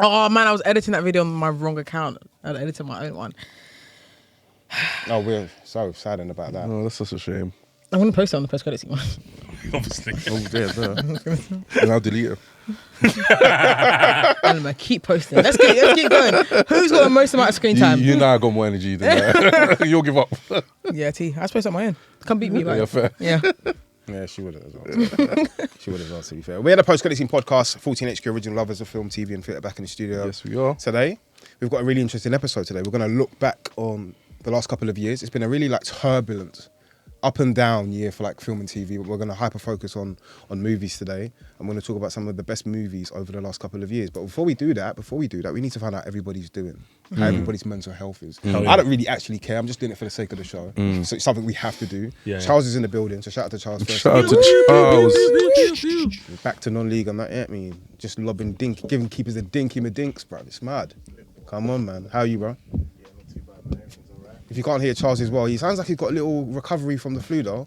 Oh man, I was editing that video on my wrong account. I edited my own one. Oh, we're so saddened about that. No, that's such a shame. I'm gonna post it on the post credit scene. Obviously. Oh, yeah, no. And I'll delete it. I'm gonna keep posting. Let's keep going. Who's got the most amount of screen time? You now got more energy than that. You'll give up. Yeah, T. I suppose on my own. Come beat me, like. Yeah, fair. Yeah. Yeah, she would have as well. She would have as well, to be fair. We had a post-credit scene podcast, 14HQ Original Lovers of Film, TV and Theatre back in the studio. Yes, we are. Today, we've got a really interesting episode today. We're going to look back on the last couple of years. It's been a really turbulent, up and down year for film and TV, but we're going to hyper focus on movies today. I'm going to talk about some of the best movies over the last couple of years. But before we do that, we need to find out how everybody's doing, how everybody's mental health is. I don't really actually care. I'm just doing it for the sake of the show. So it's something we have to do. Yeah. Charles is in the building, so shout out to Charles first. Shout out to Charles. Back to non-league on that, yeah, just lobbing giving keepers the dinky me dinks, bro. It's mad. Come on, man. How are you, bro? Yeah, not too bad, man. Everything's all right. If you can't hear Charles as well, he sounds like he's got a little recovery from the flu, though.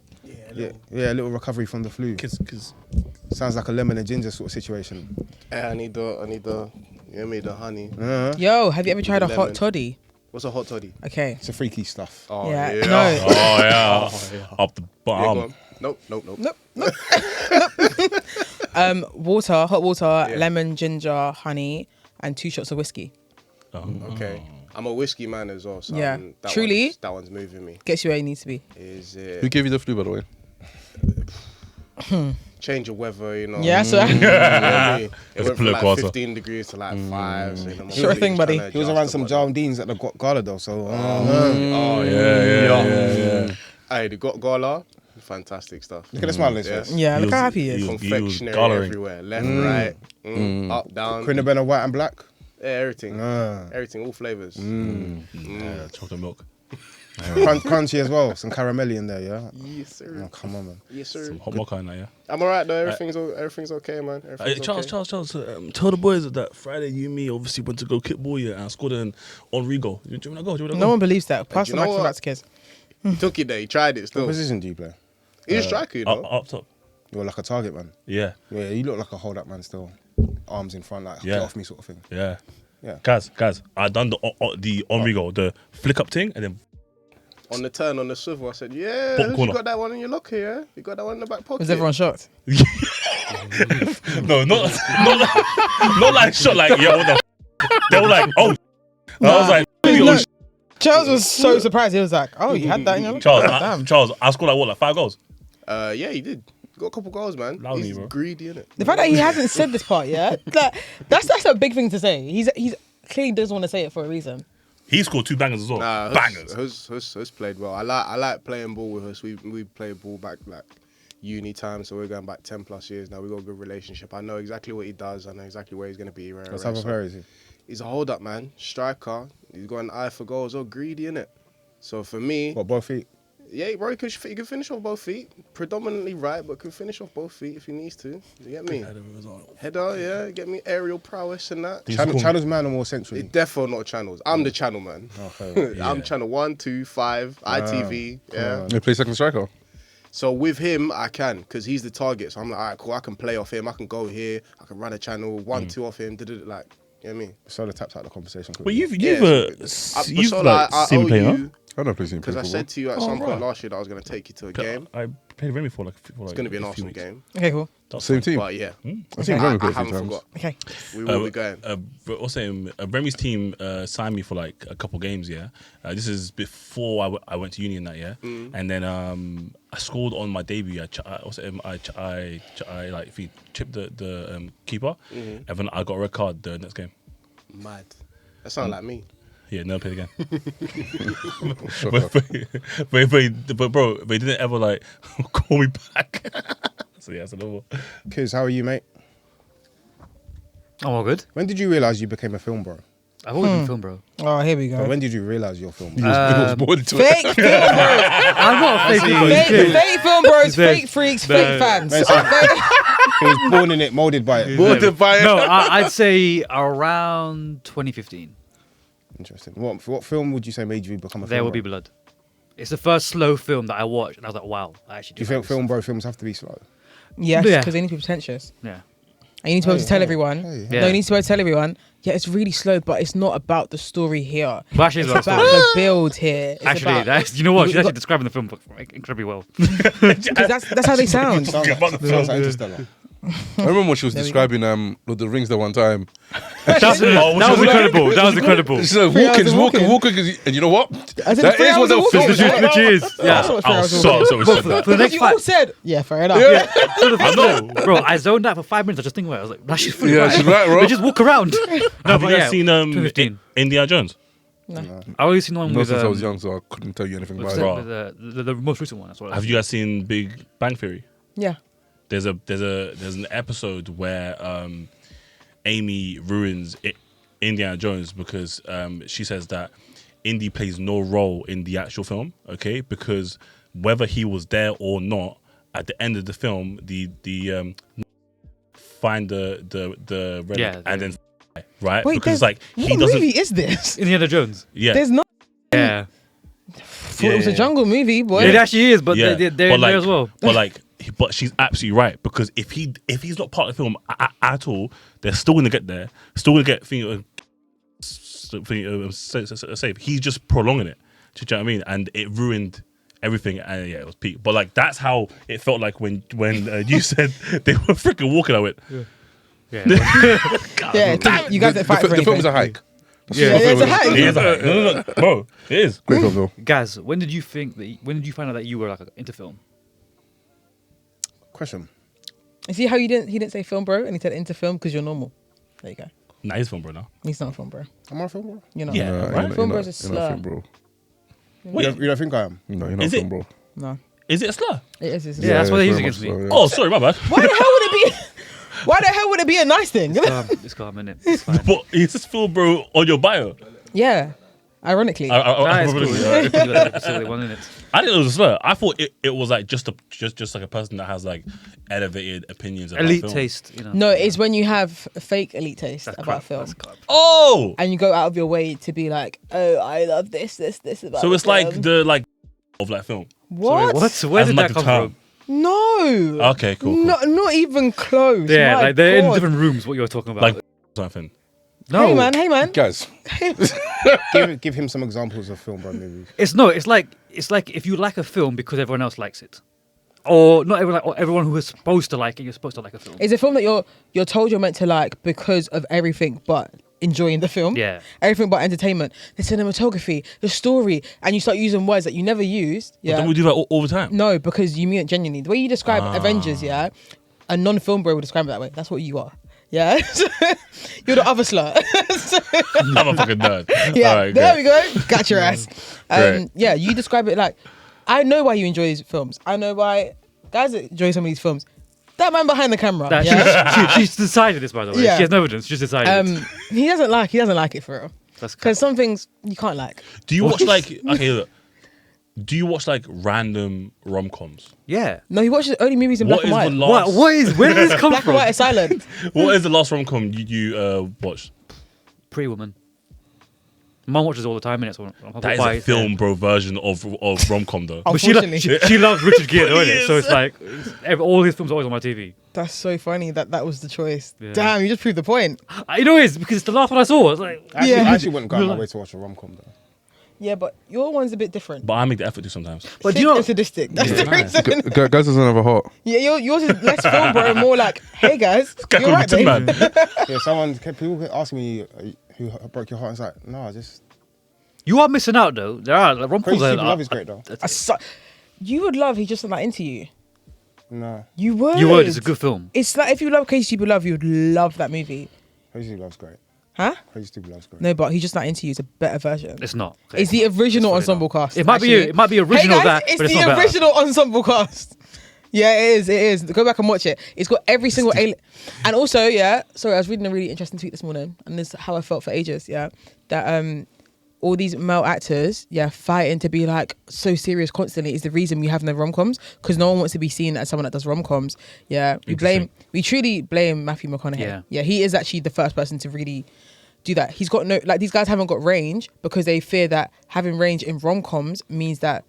Yeah, a little recovery from the flu. Cause Sounds like a lemon and ginger sort of situation. I need the honey. Yo, have you ever tried a hot Lemon. toddy? What's a hot toddy? Okay. It's a freaky stuff. Oh, Yeah. yeah. No. oh yeah. Up the Yeah, bottom. go on. Nope. Hot water, lemon, ginger, honey, and 2 shots of whiskey. Okay. I'm a whiskey man as well. So Yeah. that Truly? that one's moving me. Gets you where you need to be. Is Who it gave you the flu, by the way? change of weather, Yeah, so It went from political 15 degrees to 5. So, Sure thing, buddy. He was around some John Deans at the Gala, though, so... Yeah. Hey, the Gala, fantastic stuff. Look at the smile on his face. yeah, look how happy he is. Confectionery colouring. everywhere, left, right, up, down. Quinabella white and black. Yeah, everything. Everything, all flavours. Yeah, chocolate milk. Crunchy as well. Some caramelly in there, yeah? Yes, sir. Oh, come on, man. Yes, sir. Hot mocha in that, yeah. I'm alright though. Everything's okay, man. Everything's okay. Charles, tell the boys that Friday you and me obviously went to go kickball, yeah, and I scored on Rigo. Do you want to go? No one believes that. Pass Do the you know microphone what? back to kids. He took it there. He tried it What still. position do you play? He's a striker, you know. Up top. You're like a target man. Yeah. Yeah, you look like a hold-up man still. Arms in front, like, Yeah. get off me sort of thing. Yeah. Yeah. Guys, I done the Rigo, the flick up thing, and then On the turn, on the swivel, I said, yeah, Bottom you corner. got that one in your locker, yeah? You got that one in the back pocket. Was everyone shocked? no, not like shot like yeah. What the? They were like, oh. I was like, No. Charles was so surprised. He was like, "Oh, you had that in your locker?" Damn. Charles, I scored like 5 goals. Yeah, he did. Got a couple goals, man. Loud He's me, bro. greedy, innit? The fact that he hasn't said this part yet, that's a big thing to say. He's clearly doesn't want to say it for a reason. He scored 2 bangers as well. Nah, Bangers. Huss played well. I like playing ball with Huss. We played ball back like uni time, so we're going back 10 plus years now. We got a good relationship. I know exactly what he does. I know exactly where he's gonna be. What type of player is he? He's a hold up man, striker. He's got an eye for goals. Oh, greedy, innit? So for me, What, both feet? yeah, bro, he can finish off both feet. Predominantly right, but can finish off both feet if he needs to. You get me? Header, yeah. Get me aerial prowess and that. Channels man or more centrally? It's defo not channels. I'm the channel man. Okay. I'm channel 1, 2, 5, ITV. Yeah. You play second striker? So with him, I can, because he's the target. So I'm like, all right, cool. I can play off him. I can go here. I can run a channel 1, 2 off him. Like, you know what I mean? Soda taps out the conversation. But quickly. you've But like I seen owe me playing, huh? you, I don't play because I said to you at some point last year that I was going to take you to a game. I played Remy for like. It's going to be an Arsenal game. Okay, cool. Same team. But yeah, I think I Remy played a few haven't times. forgot. Okay. We will be going. Also, Remy's team signed me for like a couple games. Yeah, this is before I went to uni in that year, and then I scored on my debut. I like if he chipped the keeper, and then I got a red card the next game. Mad. That sounds like me. Yeah, never played again. but bro, they didn't ever like call me back. So yeah, it's a little. Kiz, how are you, mate? I'm all good. When did you realise you became a film bro? I've always been film, bro. Oh, here we go. When did you realise you're film He bro? was born into it. Fake film bros. I'm not a fake Fake film bros, There's- fake freaks, fake fans. He was born in it, moulded by it. No, I'd say around 2015. Interesting. What film would you say made you become a film There Will bro? Be Blood. It's the first slow film that I watched, and I was like, wow, I actually Do you like think this film stuff. bro films have to be slow? Yes, Yeah. because they need to be pretentious. Yeah. And you need to be able to tell everyone. hey. No, you need to be able to tell everyone, yeah, it's really slow, but it's not about the story here. But actually, It's it's about the build here. It's actually, about, that's, you know what? She's actually describing the film incredibly well. 'cause that's how they sound. Sounds like Interstellar. I remember when she was There we go. describing Lord of the Rings the one time. That was incredible. That was incredible. She's like, 3 hours walking, of walking, walking. walking, and you know what? As in That 3 is hours what they'll of film. walking, right? Which is, yeah. That's what 3 I hours was of so walking. upset with For the that. next You all 5 said, yeah, fair enough. I know. Bro, I zoned out for 5 minutes. I just think about it. I was like, nah, she's fully Yeah, right. she's right, bro. They just walk around. Have you but guys yeah, seen 2015. Indiana Jones? I always seen the one Not with since I was young, so I couldn't tell you anything about it. Bro. the most recent one. That's what I Have you guys seen Big Bang Theory? Yeah. There's an episode where Amy ruins Indiana Jones because she says that Indy plays no role in the actual film, okay? Because whether he was there or not, at the end of the film, the find the relic Yeah, and then right Wait, because like he what doesn't. movie is this? Indiana Jones. Yeah, There's not. Yeah. Thought it was a jungle movie, boy. It actually is, but yeah. they're But in there as well. But like, but she's absolutely right because if he's not part of the film at all, they're still gonna get there, still gonna get safe. He's just prolonging it. Do you know what I mean? And it ruined everything. And yeah, it was peak. But like, that's how it felt like when you said they were freaking walking. I went, Yeah. Yeah, you guys didn't fight for The anything. film's a hike. Yeah, it's a hack. it is a hack. No, bro, it is. Great film though. Gaz, when did you find out that you were like into film? Question. See how he didn't say film, bro, and he said into film because you're normal. There you go. Nah, he's fun, bro. Now. He's not a film, bro. Am I a film bro? You're not. Yeah, Nah, right? you're Film not- bro's a you're not slur. film bro. You don't think I am? No, you're not Is film it? bro. No. Is it a slur? It is. It's Yeah, that's what they use very against much me. so, yeah. Oh, sorry, my bad. Why the hell would it be? Why the hell would it be a nice thing? It's calm, innit? It's fine. But is this film, bro, on your bio? Yeah. Ironically. Nah, it's cool. I Silly one, innit? didn't know it was a slur. I thought it was like just like a person that has like elevated opinions about Elite film. taste, you know. No, it's when you have a fake elite taste That's about crap. film. That's crap. Oh, And you go out of your way to be like, oh, I love this about so it's the like film. the like of that film. What? What? Where As did much that come time. from? No. Okay, cool. Not even close. Yeah, My like they're in God. different rooms. What you're talking about? Like something. no, Hey man. Guys, Give him some examples of film bro movies. It's like if you like a film because everyone else likes it, or not everyone, or everyone who is supposed to like it, you're supposed to like a film. It's a film that you're told you're meant to like because of everything but enjoying the film. Yeah. Everything but entertainment, the cinematography, the story, and you start using words that you never used. But Yeah. don't we do that all the time? No, because you mean it genuinely. The way you describe Avengers, yeah, a non-film bro would describe it that way. That's what you are. Yeah. You're the other slut. I'm a fucking nerd. Yeah, All right, there great. we go. Got your ass. Great. Yeah, you describe it like, I know why you enjoy these films. I know why guys enjoy some of these films. That man behind the camera. That- Yeah. she's decided this, by the way. Yeah. She has no evidence. She's decided. it. He doesn't like it for real. That's Because some things you can't like. Do you watch like okay? Look, do you watch like random rom-coms? yeah. No, he watches only movies in black What and is white. the last? Where did this come Black from? and white is silent. What is the last rom-com you watched? Pretty Woman. Mum watches all the time, innit? So That is a film, bro, version of rom-com though. But Unfortunately, she loves Richard Gere, though, innit? Yes. So it's like all his films are always on my TV. that's so funny that was the choice. Yeah. Damn, you just proved the point. You know it is because it's the last one I saw. I was like, I Yeah. actually wouldn't go out my way to watch a rom-com though. Yeah, but your one's a bit different. But I make the effort to sometimes. but do you know? Sick and sadistic. That's the nice. reason. guys doesn't have a heart. Yeah, yours is less film, bro. More like, hey guys, Guy you're called me right, Tin babe. Man. Yeah, people kept asking me who broke your heart. It's like, no, just You are missing out though. There are like, rom-coms. Crazy Stupid Love is great though. You would love. He's just not into you. No, You would. You would. It's a good film. It's like if you love Crazy Stupid Love, you would love that movie. Crazy Stupid Love's great. Huh? Crazy Stupid Love's great. No, but he's just not into you. It's a better version. It's not. It's the original It's really ensemble not. cast. It might be. actually. It might be original Hey guys, that, it's but it's the not better. original ensemble cast. Yeah, it is. It is. Go back and watch it. It's got every single alien. And also, yeah. Sorry, I was reading a really interesting tweet this morning, and this is how I felt for ages. Yeah, that all these male actors, yeah, fighting to be like so serious constantly is the reason we have no rom-coms, because no one wants to be seen as someone that does rom-coms. Yeah, we truly blame Matthew McConaughey. Yeah, he is actually the first person to really do that. He's got no, like, these guys haven't got range because they fear that having range in rom-coms means that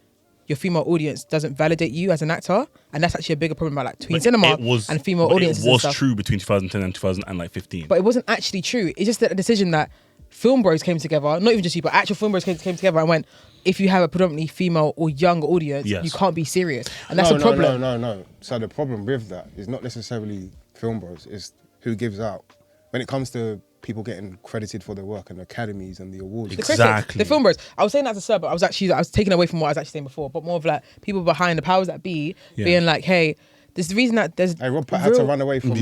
your female audience doesn't validate you as an actor, and that's actually a bigger problem about like tween But cinema it was- and female but audiences. It was and stuff. true between 2010 and 2015. But it wasn't actually true. It's just that a decision that film bros came together, not even just you, but actual film bros came together and went, if you have a predominantly female or young audience, Yes. you can't be serious. And that's a problem. No. So the problem with that is not necessarily film bros, it's who gives out. When it comes to people getting credited for their work and academies and the awards. The critics, Exactly. the film bros. I was saying that as a sir, but I was taking away from what I was actually saying before, but more of like people behind the powers that be being like, hey, this is the reason that there's Hey, Rob Platt had to run away from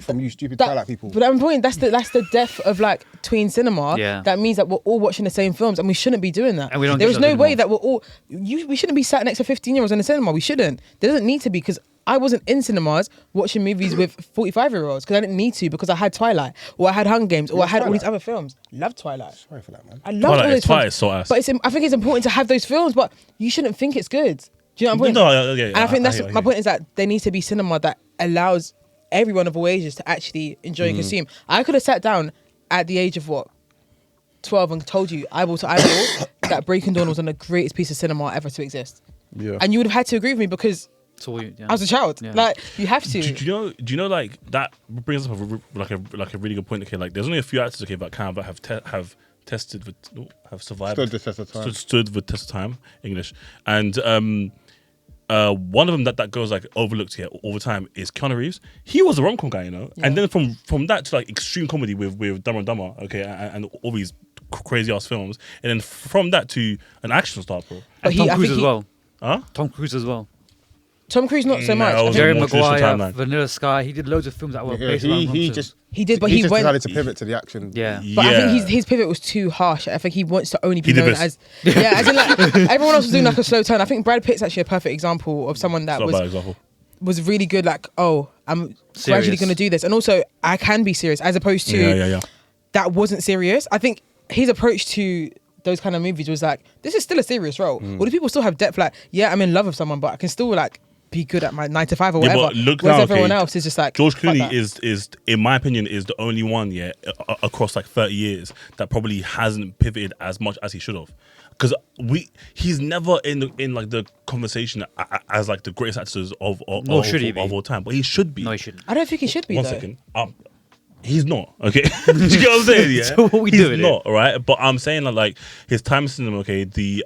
from you stupid Twilight people. But I'm pointing, that's the death of like tween cinema. Yeah. That means that we're all watching the same films, and we shouldn't be doing that. And we don't there get is those no way anymore. that we're all. We shouldn't be sat next to 15-year-olds in the cinema. We shouldn't. There doesn't need to be, because I wasn't in cinemas watching movies with 45-year-olds because I didn't need to, because I had Twilight or I had Hunger Games or I had all these other films. Loved Twilight. Sorry for that, man. I love all those Twilight is films. so ass. But I think it's important to have those films, but you shouldn't think it's good. Do you know what I'm No, pointing? yeah, And I think that's hear my you. point, is that there needs to be cinema that allows everyone of all ages to actually enjoy and consume. I could have sat down at the age of 12 and told you eyeball to eyeball that Breaking Dawn was one of the greatest piece of cinema ever to exist. Yeah. And you would have had to agree with me because So yeah. I was a child. Yeah. Like, you have to. Do you know like that brings up a really good point? Okay, like there's only a few actors that kind of have survived, Stood the test of time. stood the test of time, English, and one of them that goes like overlooked here all the time is Keanu Reeves. He was a rom-com guy, you know, and then from that to like extreme comedy with Dumb and Dumber, okay, and all these crazy ass films, and then from that to an action star, bro. But And Tom I Cruise think as well. Huh? Tom Cruise as well. Tom Cruise, not so No, much. it I was think Jerry more traditional Maguire, timeline. Vanilla Sky. He did loads of films that were Yeah, based around he rom-coms. just he did, but he just went. decided to pivot to the action. Yeah. But I think his pivot was too harsh. I think he wants to only be He did known this. as as in like everyone else was doing like a slow turn. I think Brad Pitt's actually a perfect example of someone that It's not a bad example. was really good. Like, oh, I'm gradually Serious. going to do this, and also I can be serious, as opposed to Yeah. that wasn't serious. I think his approach to those kind of movies was like, this is still a serious role. Or do people still have depth? Like, yeah, I'm in love with someone, but I can still like be good at my 9 to 5 or Yeah, whatever. but look Whereas now, everyone okay, else is just like George fuck Clooney that. is in my opinion is the only one across like 30 years that probably hasn't pivoted as much as he should have, because he's never in like the conversation as like the greatest actors of should he be? all time, but he should be. No, he shouldn't. I don't think he should be. One though. second. He's not, okay? Do you get what I'm saying? Yeah. So what we He's doing here? not, all right? But I'm saying that like his time in cinema, okay, the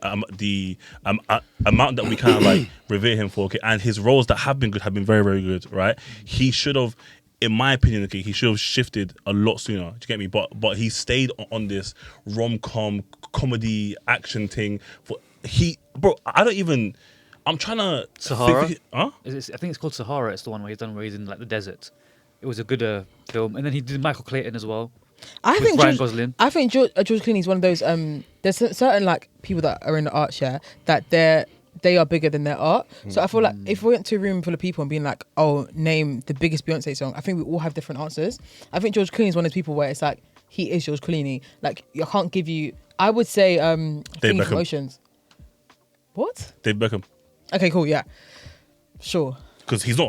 amount that we kind of like revere him for, okay, and his roles that have been good have been very, very good, right? He should have, in my opinion, okay, he should have shifted a lot sooner. Do you get me? But he stayed on this rom-com comedy action thing. I'm trying to Sahara? huh? I think it's called Sahara. It's the one where he's in like the desert. It was a good film, and then he did Michael Clayton as well. I with think Ryan George, Gosling. I think George Clooney is one of those. There's certain like people that are in the arts, yeah, that they are bigger than their art. So I feel like if we went to a room full of people and being like, oh, name the biggest Beyonce song, I think we all have different answers. I think George Clooney is one of those people where it's like, he is George Clooney. Like, I can't give you. I would say Thinking Beckham. Emotions. What? Dave Beckham. Okay, cool, yeah, sure. Because he's a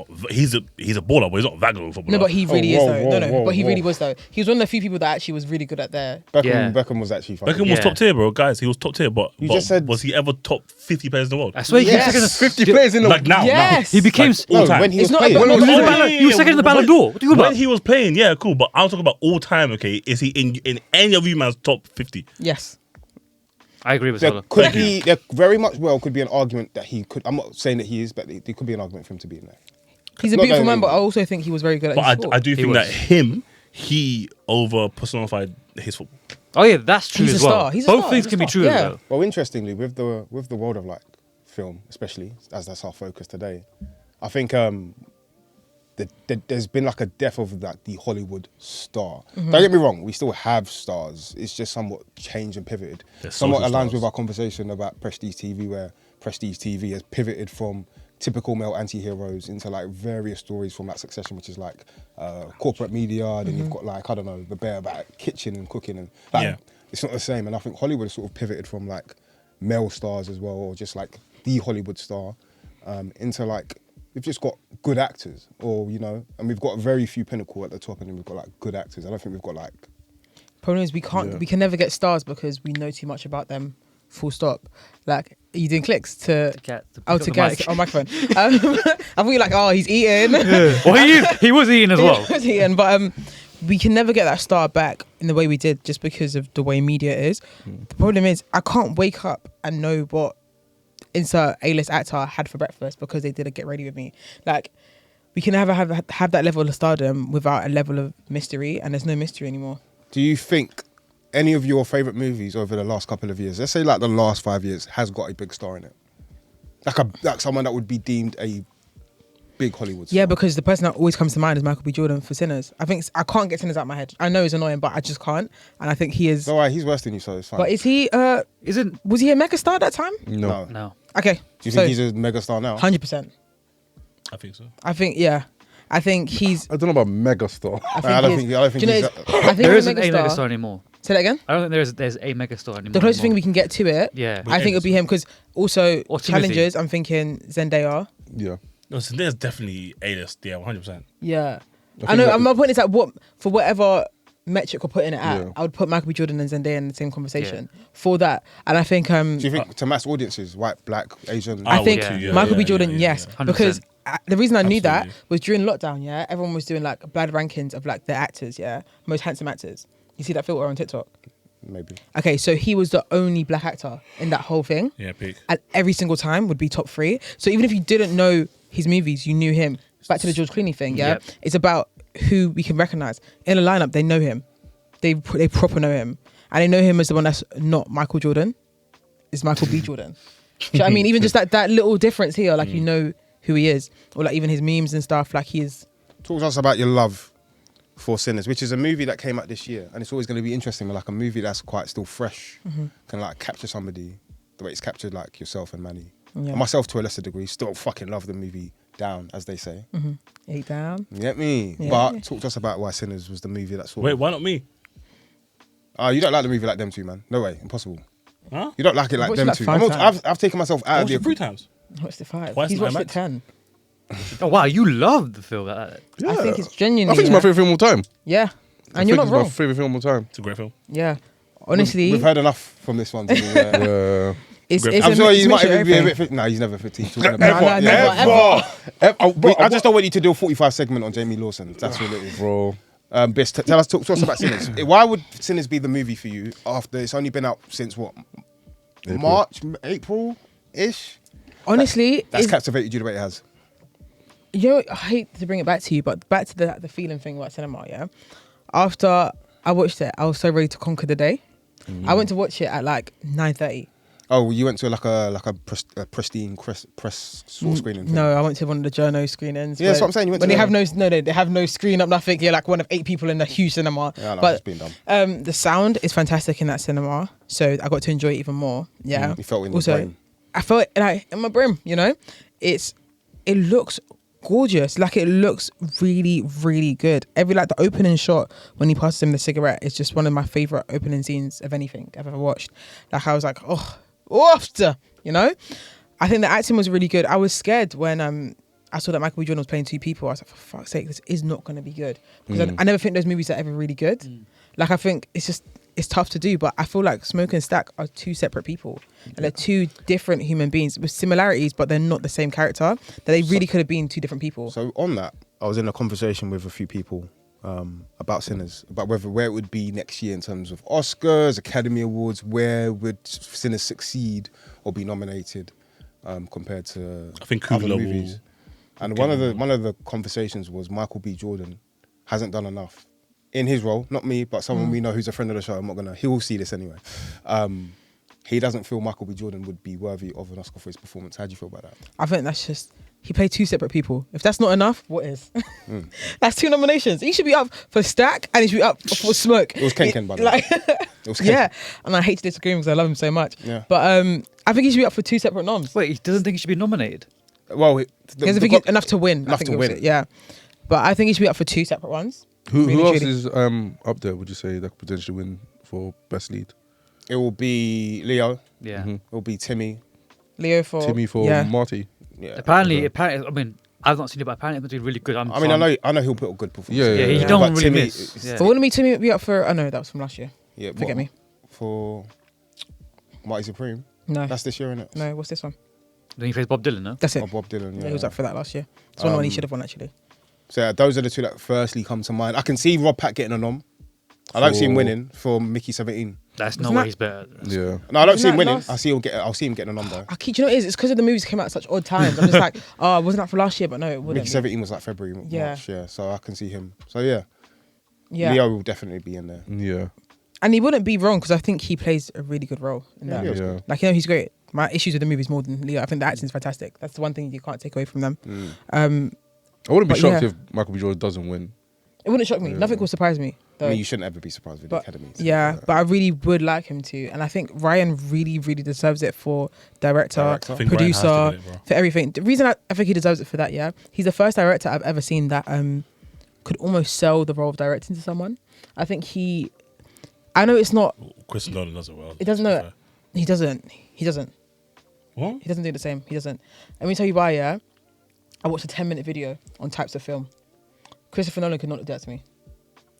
baller, but he's not that good of a footballer. No, but he really whoa, is though. whoa, No, whoa, but he whoa. really was though. He was one of the few people that actually was really good at their. Beckham was actually fucking. Beckham was Yeah. top tier, bro. Guys, he was top tier, but just said- was he ever top 50 players in the world? I swear he Yes. came second. 50 players in the Like now, Yes. He became. Like, all No, time. when he It's was not playing. about- He was, no, in the no, Ballon- he was second in the Ballon d'Or. What are you talking When about? he was playing, yeah, cool. But I'm talking about all time, okay? Is he in any of you man's top 50? Yes. I agree with There Zola. could be, there very much could be an argument that he could. I'm not saying that he is, but there could be an argument for him to be in there. He's a Not beautiful that- man, but I also think he was very good at his But sport. I do think was. that he over personified his football. Oh yeah, that's true He's as a well. star. He's a Both star. things He's can a be star. true Yeah. though. Well, interestingly, with the world of like film, especially as that's our focus today, I think there's been like a death of like the Hollywood star. Don't get me wrong, we still have stars. It's just somewhat changed and pivoted. They're Somewhat social aligns stars. with our conversation about Prestige TV, where Prestige TV has pivoted from typical male anti-heroes into like various stories from like Succession, which is like corporate media. Then you've got like, I don't know, the bear about kitchen and cooking, and like, Yeah. it's not the same. And I think Hollywood has sort of pivoted from like male stars as well, or just like the Hollywood star, into like, we've just got good actors, or and we've got very few pinnacle at the top, and then we've got like good actors. I don't think we've got like Problem is we can never get stars because we know too much about them. Full stop. Like you doing clicks to? Get the, Oh, to Gaz on microphone. I thought you were like, oh, he's eating. Well, he was eating as well. He was eating, but we can never get that star back in the way we did just because of the way media is. The problem is, I can't wake up and know what insert A-list actor had for breakfast because they didn't get ready with me. Like, we can never have that level of stardom without a level of mystery, and there's no mystery anymore. Do you think any of your favourite movies over the last couple of years, let's say like the last 5 years, has got a big star in it? Like someone that would be deemed a big Hollywood star. Yeah, because the person that always comes to mind is Michael B. Jordan for Sinners. I think I can't get Sinners out of my head. I know it's annoying, but I just can't. And I think he is. All right, he's worse than you, so it's fine. But is he? Was he a megastar at that time? No. No. Okay. Do you think he's a megastar now? 100%. I think so. I think I think he's. I don't know about megastar. I don't think I think There he's isn't a megastar anymore. Say that again. I don't think there's a megastar anymore. The closest thing we can get to it, Yeah. I think it'll be him because also Or Timothy. challenges. I'm thinking Zendaya. Yeah. No, so there's definitely A-list. Yeah, 100%. Yeah, think I know. that- My point is that for whatever metric we're putting it at, Yeah. I would put Michael B. Jordan and Zendaya in the same conversation for that. And I think Do you think to mass audiences, white, black, Asian? I would think too, yeah, Michael B. yeah, Jordan, yeah, yes, yeah. because the reason I knew that Absolutely. was during lockdown. Yeah, everyone was doing like bad rankings of like the actors. Yeah, most handsome actors. You see that filter on TikTok? Maybe. Okay, so he was the only black actor in that whole thing, Yeah, peak. and every single time would be top 3. So even if you didn't know his movies, you knew him. Back to the George Clooney thing. Yeah, Yep. it's about who we can recognize in a lineup. They know him. They proper know him, and they know him as the one that's not Michael Jordan. It's Michael B. Jordan. Do you know what I mean? Even just that little difference here, like you know who he is, or like even his memes and stuff. Like he is. Talk to us about your love for Sinners, which is a movie that came out this year, and it's always going to be interesting. Like a movie that's quite still fresh, can like capture somebody the way it's captured like yourself and Manny, Yeah. and myself to a lesser degree. Still fucking love the movie Down, as they say. Eight down. You get me? Yeah. But talk to us about why Sinners was the movie that sort Wait, of... why not me? You don't like the movie like them two, man? No way, impossible. Huh? You don't like it like watched them it like two. 5 times. I've taken myself I out of watched it the... 3 times. I watched it 5. Twice He's in watched IMAX. it 10. Oh wow, you love the film. I think it's genuinely. I think it's my favorite film of all time. Yeah, I and you're think not it's wrong. my favorite film of all time. It's a great film. Yeah, honestly, We've heard enough from this one. Yeah. it's I'm a sure mix- you might mixture of even be a everything. bit... No, he's never 15. No, never, I just don't want you to do a 45 segment on Jamie Lawson. That's all it is. Bro. Biss, talk to us about Sinners. Why would Sinners be the movie for you after it's only been out since what? April-ish? Honestly, That's it's- captivated you the way it has. you know, I hate to bring it back to you, but back to the feeling thing about cinema. Yeah, after I watched it, I was so ready to conquer the day. I went to watch it at like 9:30. Oh, you went to like a pristine press sort of screening thing? No, I went to one of the journo screenings. Yeah, that's where- what I'm saying, you went when to they have them. they have no screen up, nothing. You're like one of 8 people in a huge cinema. Yeah, I know, but it's been done. the sound is fantastic in that cinema, so I got to enjoy it even more. Yeah, You felt it in your also, brain. I felt it like in my brim. You know, it looks gorgeous. Like it looks really, really good. Every like the opening shot when he passes him the cigarette is just one of my favorite opening scenes of anything I've ever watched. Like I was like, after, you know. I think the acting was really good. I was scared when I saw that Michael B. Jordan was playing 2 people. I was like, for fuck's sake, this is not going to be good because I never think those movies are ever really good. Like I think it's tough to do, but I feel like Smoke and Stack are 2 separate people and they're 2 different human beings with similarities, but they're not the same character. That they really could have been 2 different people. So on that, I was in a conversation with a few people about Sinners, about where it would be next year in terms of Oscars, Academy Awards, where would Sinners succeed or be nominated compared to I think other Kugler movies. will. And one of the conversations was Michael B. Jordan hasn't done enough in his role, not me, but someone we know who's a friend of the show. He will see this anyway. He doesn't feel Michael B. Jordan would be worthy of an Oscar for his performance. How do you feel about that? I think that's just he played 2 separate people. If that's not enough, what is? That's 2 nominations. He should be up for Stack and he should be up for Smoke. It was Ken, by the way. It was Ken. Yeah, and I hate to disagree because I love him so much. Yeah. But I think he should be up for 2 separate noms. Wait, he doesn't think he should be nominated? Well, He doesn't think enough to win. Enough to win. Yeah, but I think he should be up for 2 separate ones. Who Really, else truly. is up there, would you say, that could potentially win for best lead? It will be Leo. Yeah. It will be Timmy. Leo for Timmy for yeah. Marty. Yeah. Apparently, I mean, I've not seen it, but apparently it's doing really good. I know he'll put a good performance. Yeah, Yeah, he yeah. don't But really Timmy- miss. Yeah. But wouldn't be Timmy be up for? Oh no, that was from last year. Yeah, Forget me. For Marty Supreme. No. That's this year, innit? No, what's this one? Then he plays Bob Dylan, no? That's it. Or Bob Dylan. Yeah, Yeah. he was up for that last year. It's one of the one he should have won, actually. So yeah, those are the two that firstly come to mind. I can see Rob Pat getting a nom. I don't see him winning for Mickey 17. That's Wasn't no way that- he's better. Yeah. No, I don't Isn't see him that winning. last- I'll see him getting a nom though. I keep, do you know what it is? It's because of the movies came out at such odd times. I'm just like, oh, it wasn't that for last year, but no, it wouldn't. Mickey 17 was like February, Yeah. March, yeah. So I can see him. So yeah, Yeah. Leo will definitely be in there. Yeah. And he wouldn't be wrong because I think he plays a really good role in that. Leo's Yeah. good. Like, he's great. My issues with the movie is more than Leo. I think the acting's fantastic. That's the one thing you can't take away from them. I wouldn't be But shocked yeah. if Michael B. Jordan doesn't win. It wouldn't shock me. Nothing will surprise me. I Though. mean, you shouldn't ever be surprised with the But Academy. yeah, but I really would like him to, and I think Ryan really, really deserves it for director, Director. I think Ryan has to producer, win it, bro. for everything. The reason I think he deserves it for that, yeah, he's the first director I've ever seen that could almost sell the role of directing to someone. I think I know it's not. Chris Nolan does it well. He doesn't know it. He doesn't. What? He doesn't do the same. He doesn't. Let me tell you why. Yeah, I watched a 10-minute video on types of film. Christopher Nolan could not do that to me.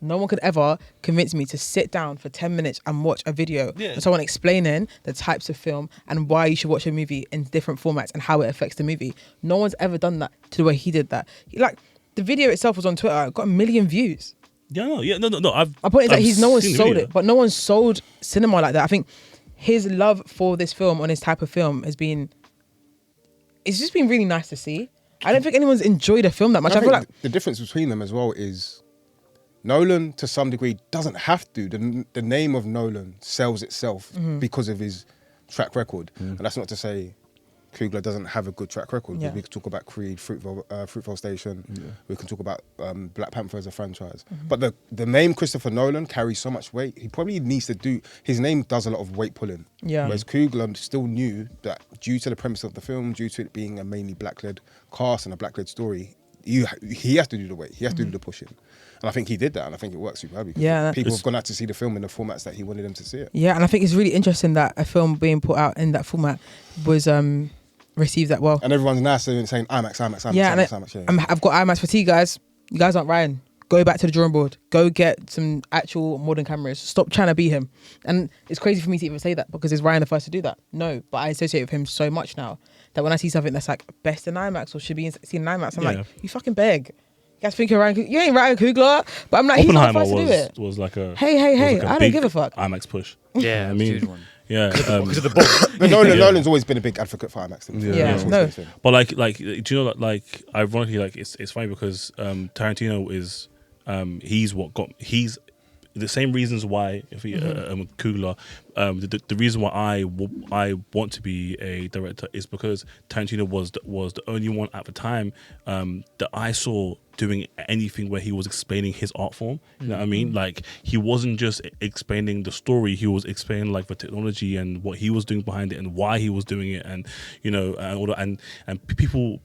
No one could ever convince me to sit down for 10 minutes and watch a video of someone explaining the types of film and why you should watch a movie in different formats and how it affects the movie. No one's ever done that to the way he did that. Like, the video itself was on Twitter. It got 1 million views. Yeah, no. My point is that no one's seen the sold video. it, but no one's sold cinema like that. I think his love for this film on his type of film it's just been really nice to see. I don't think anyone's enjoyed a film that much. I feel like the difference between them as well is Nolan, to some degree, doesn't have to. The name of Nolan sells itself because of his track record. And that's not to say Coogler doesn't have a good track record. Yeah. We could talk about Creed, Fruitvale Station. We can talk about Black Panther as a franchise. But the name Christopher Nolan carries so much weight. He probably needs to do... His name does a lot of weight pulling. Yeah. Whereas Coogler still knew that due to the premise of the film, due to it being a mainly black-led cast and a black-led story, he has to do the weight. He has to do the pushing. And I think he did that, and I think it works super well because Yeah, people have gone out to see the film in the formats that he wanted them to see it. yeah, and I think it's really interesting that a film being put out in that format was received that well. And everyone's now saying IMAX. Yeah, and IMAX. I've got IMAX fatigue, guys. You guys aren't Ryan. Go back to the drawing board. Go get some actual modern cameras. Stop trying to be him. And it's crazy for me to even say that because is Ryan the first to do that? No, but I associate with him so much now that when I see something that's like best in IMAX or should be seen in IMAX, I'm like, you fucking beg. You guys think you're Ryan? You ain't Ryan Coogler, but I'm like, he's not the Oppenheimer first to do it. was like a Hey, was like a I don't big give a fuck. IMAX push. Yeah, I I mean, mean, one. Yeah, Because of the book. But Nolan's always been a big advocate for IMAX. Yeah, no. but like, do you know that like ironically, like it's funny because Tarantino is he's the same reasons why if he Coogler the reason why I want to be a director is because Tarantino was the only one at the time that I saw doing anything where he was explaining his art form. You know what I mean? Like he wasn't just explaining the story; he was explaining like the technology and what he was doing behind it and why he was doing it, and you know, and all that. And people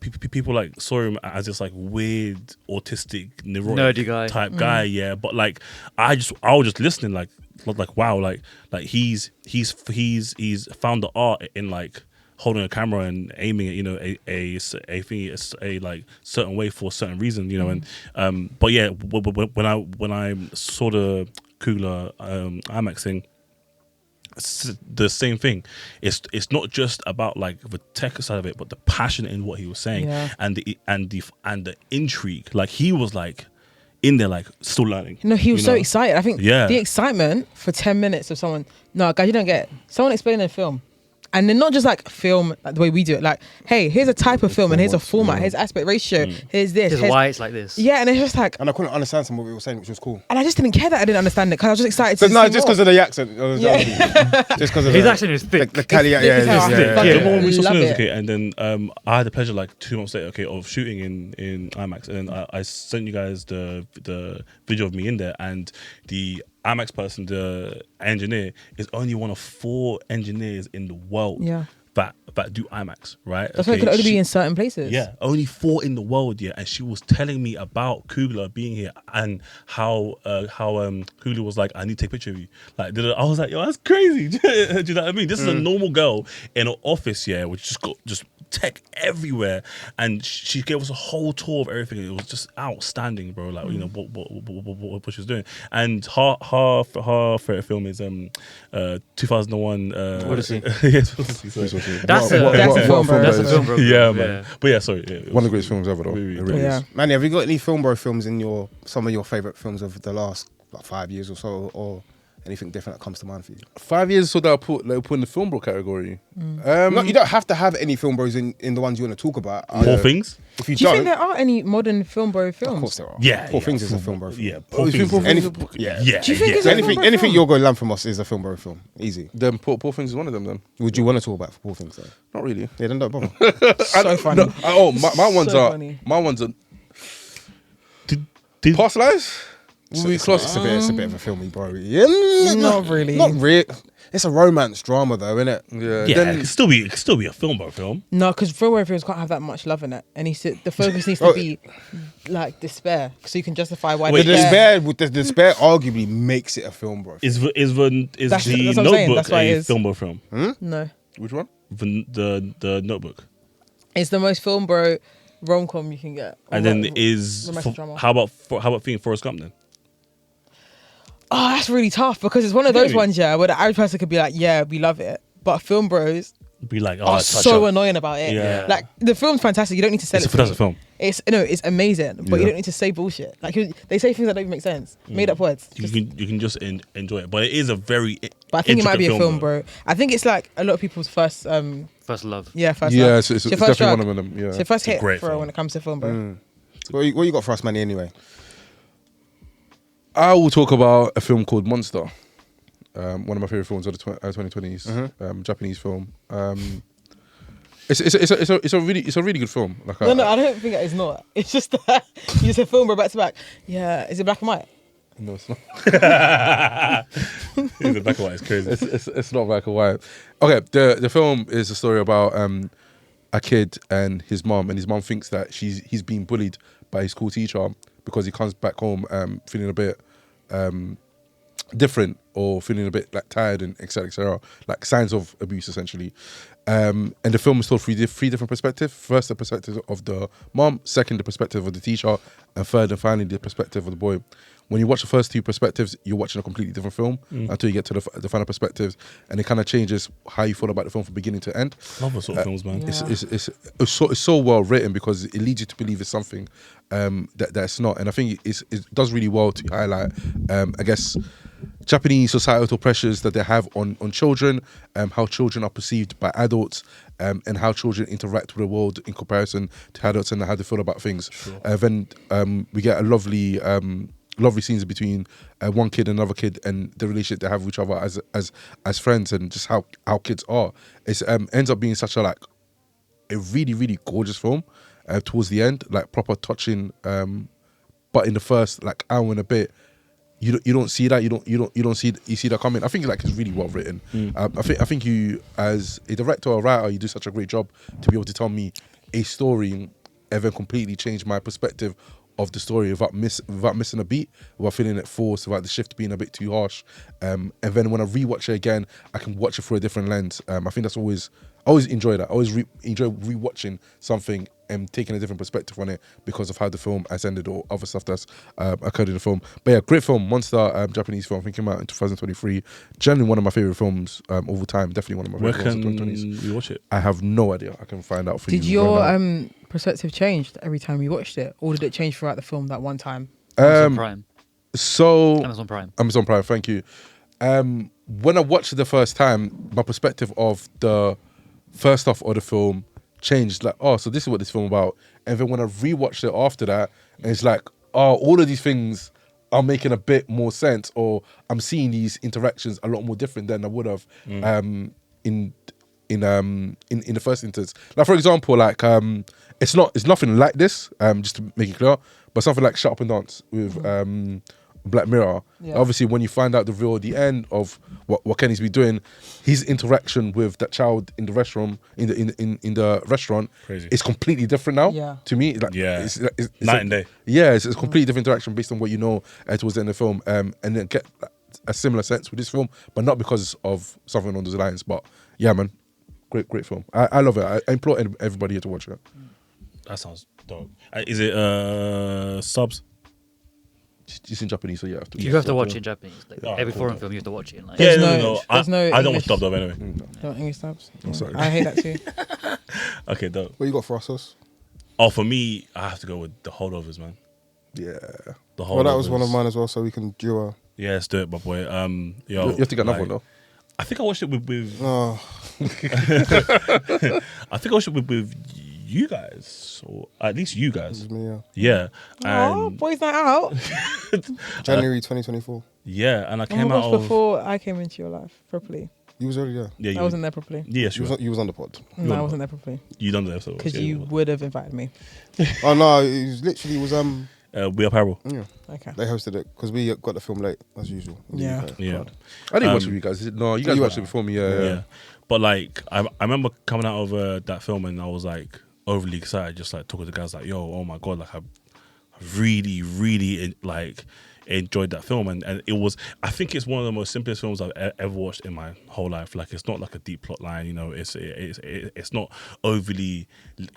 like saw him as this like weird autistic neurotic Nerdy guy. type guy. Yeah, but like I was just listening, like wow, like he's found the art in like holding a camera and aiming it, you know, a like certain way for a certain reason, you know, and but yeah, when I saw the Coogler IMAX thing, it's the same thing. It's not just about like the tech side of it, but the passion in what he was saying and the intrigue. Like he was like in there, like still learning. No, he was you so know? excited. I think the excitement for 10 minutes of someone, no, guys, you don't get it. Someone explaining a film. And then not just like film like the way we do it, like, hey, here's a type of film and here's a format, here's aspect ratio, here's this. This is why it's like this. Yeah, and it's just like, And I couldn't understand some of what we were saying, which was cool. and I just didn't care that I didn't understand it because I was just excited So to no, see just more. because of the accent. Just because of His the accent is thick. The Cali, yeah. Fucking The moment we saw love cinemas, it. okay, and then I had the pleasure like 2 months later, okay, of shooting in IMAX, and then I sent you guys the video of me in there, and the IMAX person, the engineer, is only one of 4 engineers in the world that do IMAX, right? That's why it could only be in certain places. Yeah, only 4 in the world, yeah. And she was telling me about Kugler being here and how Kugler was like, I need to take a picture of you. Like, I was like, yo, that's crazy. Do you know what I mean? This is a normal girl in an office, yeah, which just got tech everywhere, and she gave us a whole tour of everything. It was just outstanding, bro. Like, you know what she was doing. And her favorite film is 2001 Odyssey. Yes, Odyssey. Sorry. That's a film, bro. That's a film, bro. Yeah, man. But yeah, sorry. Yeah, One of the greatest films ever, though. Really, It really Yeah. is. Manny, have you got any film bro films in some of your favorite films of the last 5 years or so, or anything different that comes to mind for you? 5 years so that I put in the film bro category. No, you don't have to have any film bros in the ones you want to talk about. Poor Things. If you Do you don't, think there are any modern film bro films? of course there are. Yeah, Poor yeah. Things is a film bro film. Yeah, Oh, Poor you think Things. Poor Things Any- is a- Yeah, Do you think yeah. it's So a anything film bro anything film? you're going lamb from us is a film bro film. Easy. Then Poor Things is one of them. Then Would you want to talk about Poor Things though? not really. Yeah, then don't bother. So funny. My ones So are funny. Did- Past Lives. We It's close. a bit of a filmy bro. Yeah, Not really. Not really. It's a romance drama though, isn't it? Yeah. Yeah, Then it could still be a film, bro. Film. No, because film bro films can't have that much love in it, and the focus needs to be like despair, so you can justify why. Wait, The despair arguably makes it a film bro. Is That's the what I'm saying, Notebook that's why it a is. film bro film? No, which one? The Notebook. it's the most film bro rom com you can get. And then is romantic drama. how about thinking Forrest Gump then? Oh, that's really tough because it's one of those Really? ones, yeah, where the average person could be like, yeah, we love it, but film bros Be like, oh, are it's such so a- annoying about it. Yeah. Like the film's fantastic. You don't need to sell It's it. a fantastic film. It's amazing, but you Yeah. don't need to say bullshit. Like they say things that don't even make sense, made up words. You can just enjoy it, but it is a very. But I think it might be a intricate film, bro. I think it's like a lot of people's first, First love. first. Yeah, love. it's your definitely first drug. one of them. Yeah. It's your first a hit, great bro, film. when it comes to film, bro. What you got for us, Manny? Anyway, I will talk about a film called Monster. One of my favorite films of the 2020s. Japanese film. It's a really good film. Like No, I don't think it's not. It's just that you just a film, bro, back to back. Yeah, is it black and white? no, it's not. The black and white is crazy. It's not black and white. Okay, the film is a story about a kid and his mom, and his mom thinks that he's being bullied by his school teacher because he comes back home feeling a bit different or feeling a bit like tired and etc., like signs of abuse essentially. And the film is told through three different perspectives. First, the perspective of the mom. Second, the perspective of the teacher. And third and finally, the perspective of the boy. When you watch the first two perspectives, you're watching a completely different film until you get to the final perspectives, and it kind of changes how you feel about the film from beginning to end. Love those sort of films, man. Yeah. It's so well written because it leads you to believe it's something that it's not, and I think it does really well to highlight, I guess, Japanese societal pressures that they have on children, how children are perceived by adults, and how children interact with the world in comparison to adults and how they feel about things. Then we get a lovely scenes between one kid and another kid and the relationship they have with each other as friends, and just how kids are. It ends up being such a really, really gorgeous film towards the end, like proper touching. But in the first hour and a bit, you don't see that. You see that coming. I think it's really well written. I think you, as a director or writer, you do such a great job to be able to tell me a story and then completely change my perspective of the story without missing a beat, without feeling it forced, without the shift being a bit too harsh. And then when I rewatch it again, I can watch it through a different lens. I think that's I always enjoy that. I always enjoy rewatching something and taking a different perspective on it because of how the film has ended or other stuff that's occurred in the film. But yeah, great film, Monster, Japanese film. I think it came out in 2023. Generally one of my favorite films of all time. Definitely one of my Where favorite can films of the 2020s. we watch it? I have no idea. I can find out for Did you. your right now. perspective change every time you watched it, or did it change throughout the film that one time? Amazon Prime. So Amazon Prime. Amazon Prime, thank you. When I watched it the first time, my perspective of the first half of the film changed. Like, oh, so this is what this film about. And then when I rewatched it after that, and it's like, oh, all of these things are making a bit more sense, or I'm seeing these interactions a lot more different than I would have in the first instance. Like, for example, it's nothing like this. Just to make it clear, but something like Shut Up and Dance with Black Mirror. Yeah. Obviously, when you find out the real, the end of what Kenny's been doing, his interaction with that child in the restaurant, in the restaurant, Crazy. is completely different now. Yeah. To me, like, Yeah. it's Night and day. Yeah, it's a completely different interaction based on what you know towards the end of the film, and then get a similar sense with this film, but not because of something on those lines. But yeah, man, great film. I love it. I implore everybody here to watch it. That sounds dope. Is it subs? It's in Japanese, so you have to. You have to watch it in Japanese. Like, Oh, every cool. foreign film you have to watch it in. Like, There's Yeah, no- no. there's no I don't English. watch dub anyway. No English subs. Yeah. sorry. I hate that too. Okay, dope. What you got for us, Huss? Oh, for me, I have to go with the Holdovers, man. Yeah, The Holdovers. Well, that was one of mine as well, so we can do a. Yeah, let's do it, my boy. Yo, you have to get another like, one though. I think I watched it with Oh, I think I watched it with you guys, or at least you guys. this is me, Yeah, Oh, and boys night out. January 2024. yeah, and I Oh came my out gosh, of before I came into your life properly. You was already there. yeah. I wasn't there properly. Yeah, You sure. was on the pod. No, I wasn't there properly. You done the episode Because yeah, you would have invited me. Oh no, it was literally We Are Parable. yeah. Okay. They hosted it because we got the film late as usual. in the Yeah. UK. Yeah. I didn't watch it Um, with you guys. No, you guys you watched were- it before me. Yeah. Yeah. But like I remember coming out of that film and I was like overly excited, just like talking to the guys like, yo, oh my god, like I really like enjoyed that film, and it was, I think it's one of the most simplest films I've ever watched in my whole life. Like it's not like a deep plot line, you know, it's not overly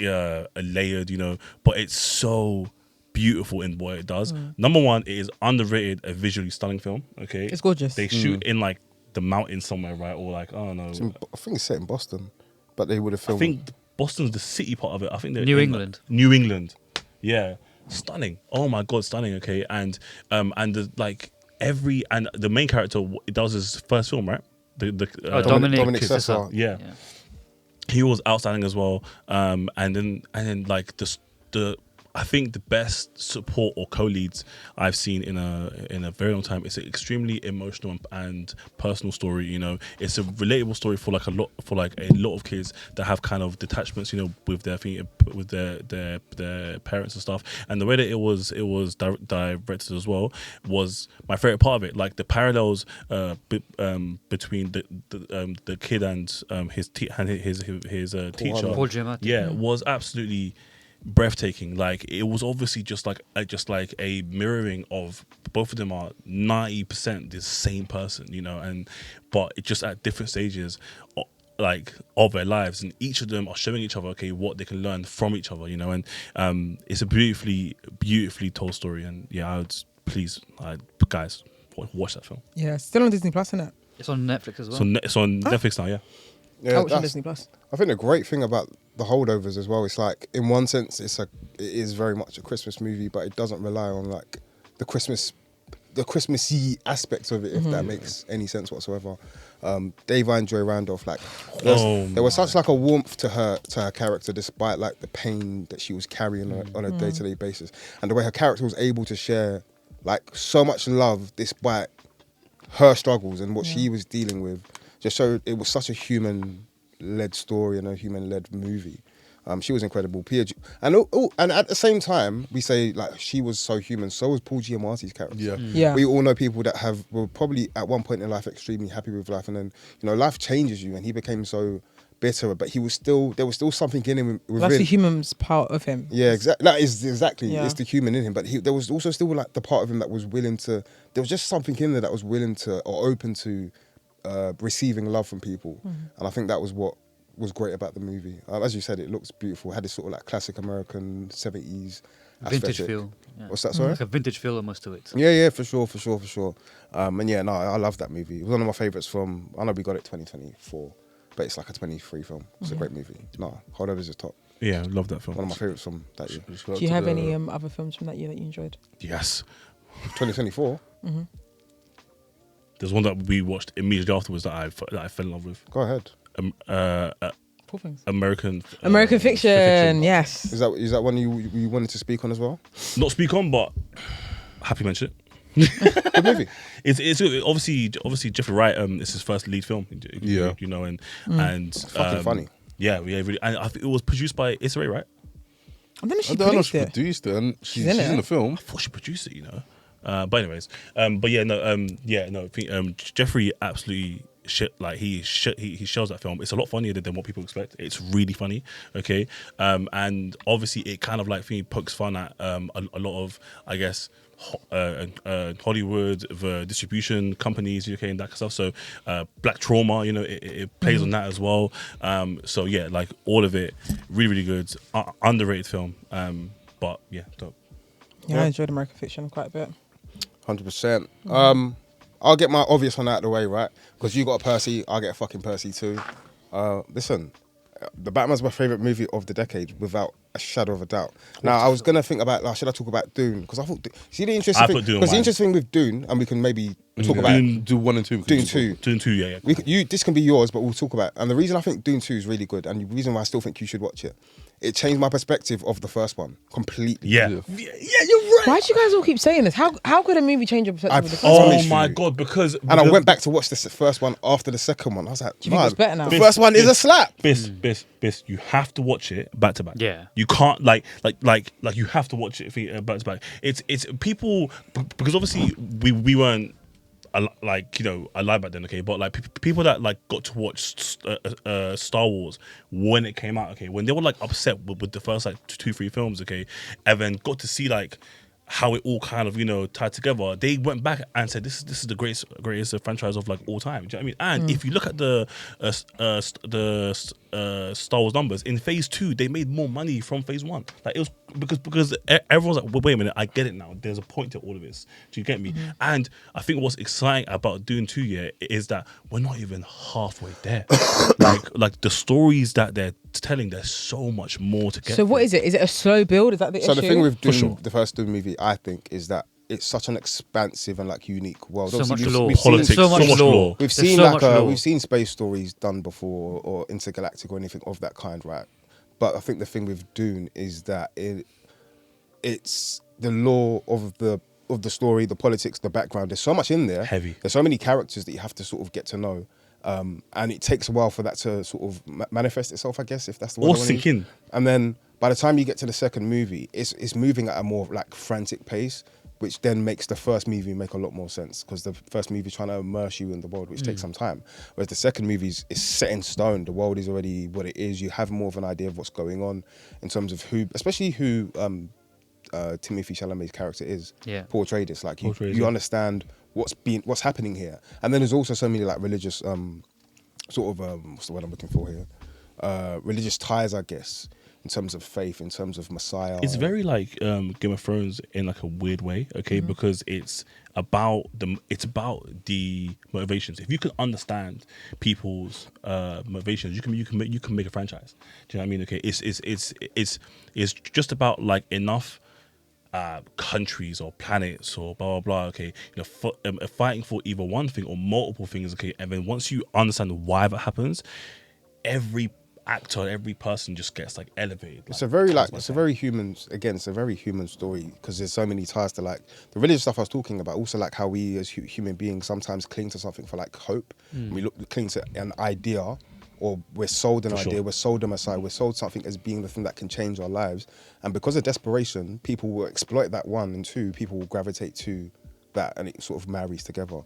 layered, you know, but it's so beautiful in what it does. Number one, it is underrated, a visually stunning film. Okay, It's gorgeous. They shoot in like the mountains somewhere, right? Or like, I don't know. I think it's set in Boston, but they would have I filmed. think Boston's the city part of it. I think they're New in, England. New England, yeah, stunning. Oh my god, stunning. Okay, and the the main character, it does his first film, right? Dominic Sessa. Yeah. He was outstanding as well. And then like the I think the best support or co-leads I've seen in a very long time. It's an extremely emotional and personal story. You know, it's a relatable story for a lot of kids that have kind of detachments, you know, with their parents and stuff. And the way that it was directed as well was my favorite part of it. Like the parallels between the kid and his teacher. Paul Giamatti. Yeah, was absolutely breathtaking. Like it was obviously just like a mirroring of both of them are 90% the same person, you know, but it just at different stages of their lives, and each of them are showing each other what they can learn from each other, you know, and it's a beautifully told story. And yeah, I would please guys watch that film. Yeah, still on Disney Plus, isn't it? It's on Netflix as well. So it's on Netflix now. Yeah. Yeah, I watched on that's- Disney Plus. I think the great thing about the Holdovers as well, it's like in one sense it is very much a Christmas movie, but it doesn't rely on like the Christmassy aspects of it, if that makes any sense whatsoever. Davine Joy Randolph, like there was such like a warmth to her character, despite like the pain that she was carrying on a day-to-day basis, and the way her character was able to share like so much love despite her struggles and what she was dealing with. Just showed it was such a human-led story and a human-led movie. She was incredible. And at the same time, we say like she was so human. So was Paul Giamatti's character. Yeah. Yeah. We all know people that were probably at one point in life extremely happy with life, and then life changes you, and he became so bitter. But there was still something in him within. That's the human's part of him. Yeah, exactly. That is exactly. Yeah. It's the human in him, but there was also still like the part of him that was willing to. There was just something in there that was willing to or open to receiving love from people, and I think that was what was great about the movie. As you said, it looks beautiful. It had this sort of like classic American 70s Vintage aesthetic. feel. Yeah. What's that? Sorry. Like a vintage feel almost to it. Yeah, for sure. And yeah, no, I love that movie. It was one of my favorites from. I know we got it 2024, but it's like a 23 film. It's a great movie. No, Holdovers is top. Yeah, love that film. One of my favorites from that year. Do you have any other films from that year that you enjoyed? Yes. 2024. There's one that we watched immediately afterwards that I fell in love with. Go ahead. Four things. American Fiction. Yes. Is that one you wanted to speak on as well? Not speak on, but happy to mention it. Good movie. It's obviously Jeffrey Wright. It's his first lead film. Yeah. You know, and Fucking funny. Yeah, really. And I think it was produced by Issa Rae, right? I don't know if she I don't know produced she it. produced it, and she's in it. in the film. I thought she produced it. You know. But anyways, but yeah, no, I think Jeffrey absolutely shit. Like he shows that film. It's a lot funnier than what people expect. It's really funny. Okay, and obviously it kind of like pokes fun at a lot of, I guess, Hollywood, the distribution companies, UK and that kind of stuff. So black trauma, it plays on that as well. So yeah, like all of it, really, really good. Underrated film. But yeah, dope. Yeah, I enjoyed American Fiction quite a bit. 100%. I'll get my obvious one out of the way, right? Because you got a Percy, I'll get a fucking Percy too. Listen, The Batman's my favourite movie of the decade, without a shadow of a doubt. Now, I was going to think about, like, should I talk about Dune? Because I thought, see the interesting thing? Because the interesting thing with Dune, and we can maybe talk about Dune 1 and 2. Dune 2. Dune 2, yeah. This can be yours, but we'll talk about. And the reason I think Dune 2 is really good, and the reason why I still think you should watch it, it changed my perspective of the first one completely. Yeah, you're right. Why do you guys all keep saying this? How could a movie change your perspective of the first Oh one? Oh my god! Because And I went back to watch the first one after the second one. I was like, Do you think it's better now? the first one is a slap. Biss, you have to watch it back to back. Yeah. You can't like you have to watch it back to back. It's people, because obviously we weren't alive back then, okay, but like people that like got to watch Star Wars when it came out, okay, when they were like upset with the first like 2-3 films, okay, and then got to see like how it all kind of tied together, they went back and said this is the greatest franchise of like all time. Do you know what I mean? And if you look at the Star Wars numbers in Phase 2, they made more money from Phase 1. Like it was because everyone's like, wait a minute, I get it now. There's a point to all of this. Do you get me? And I think what's exciting about Dune 2 is that we're not even halfway there. like the stories that they're telling, there's so much more to get. So what is it? Is it a slow build? Is that the issue? So the thing with Dune, the first Dune movie, I think, is that it's such an expansive and like unique world. So Obviously, much law. Politics, so much law. We've There's seen so like much law. we've seen space stories done before, or intergalactic, or anything of that kind, right? But I think the thing with Dune is that it's the law of the story, the politics, the background. There's so much in there. Heavy. There's so many characters that you have to sort of get to know. And it takes a while for that to sort of manifest itself, I guess, if that's the word. Or sink in. And then by the time you get to the second movie, it's moving at a more like frantic pace, which then makes the first movie make a lot more sense, because the first movie is trying to immerse you in the world, which takes some time. Whereas the second movie is set in stone. The world is already what it is. You have more of an idea of what's going on in terms of especially who Timothée Chalamet's character is. Yeah. Portrayed. It's like you understand what's happening here. And then there's also so many like religious sort of what's the word I'm looking for here? Religious ties, I guess, in terms of faith, in terms of Messiah. It's very like Game of Thrones in like a weird way, okay, because it's about the motivations. If you can understand people's motivations, you can make a franchise. Do you know what I mean? Okay, it's just about like enough countries or planets or blah blah blah, okay, fighting for either one thing or multiple things, okay, and then once you understand why that happens, every actor, every person just gets like elevated. It's a very human story, because there's so many ties to like the religious stuff I was talking about. Also like how we as human beings sometimes cling to something for like hope. We cling to an idea, or we're sold an idea, we're sold a Messiah, we're sold something as being the thing that can change our lives. And because of desperation, people will exploit that, one, and two, people will gravitate to that, and it sort of marries together.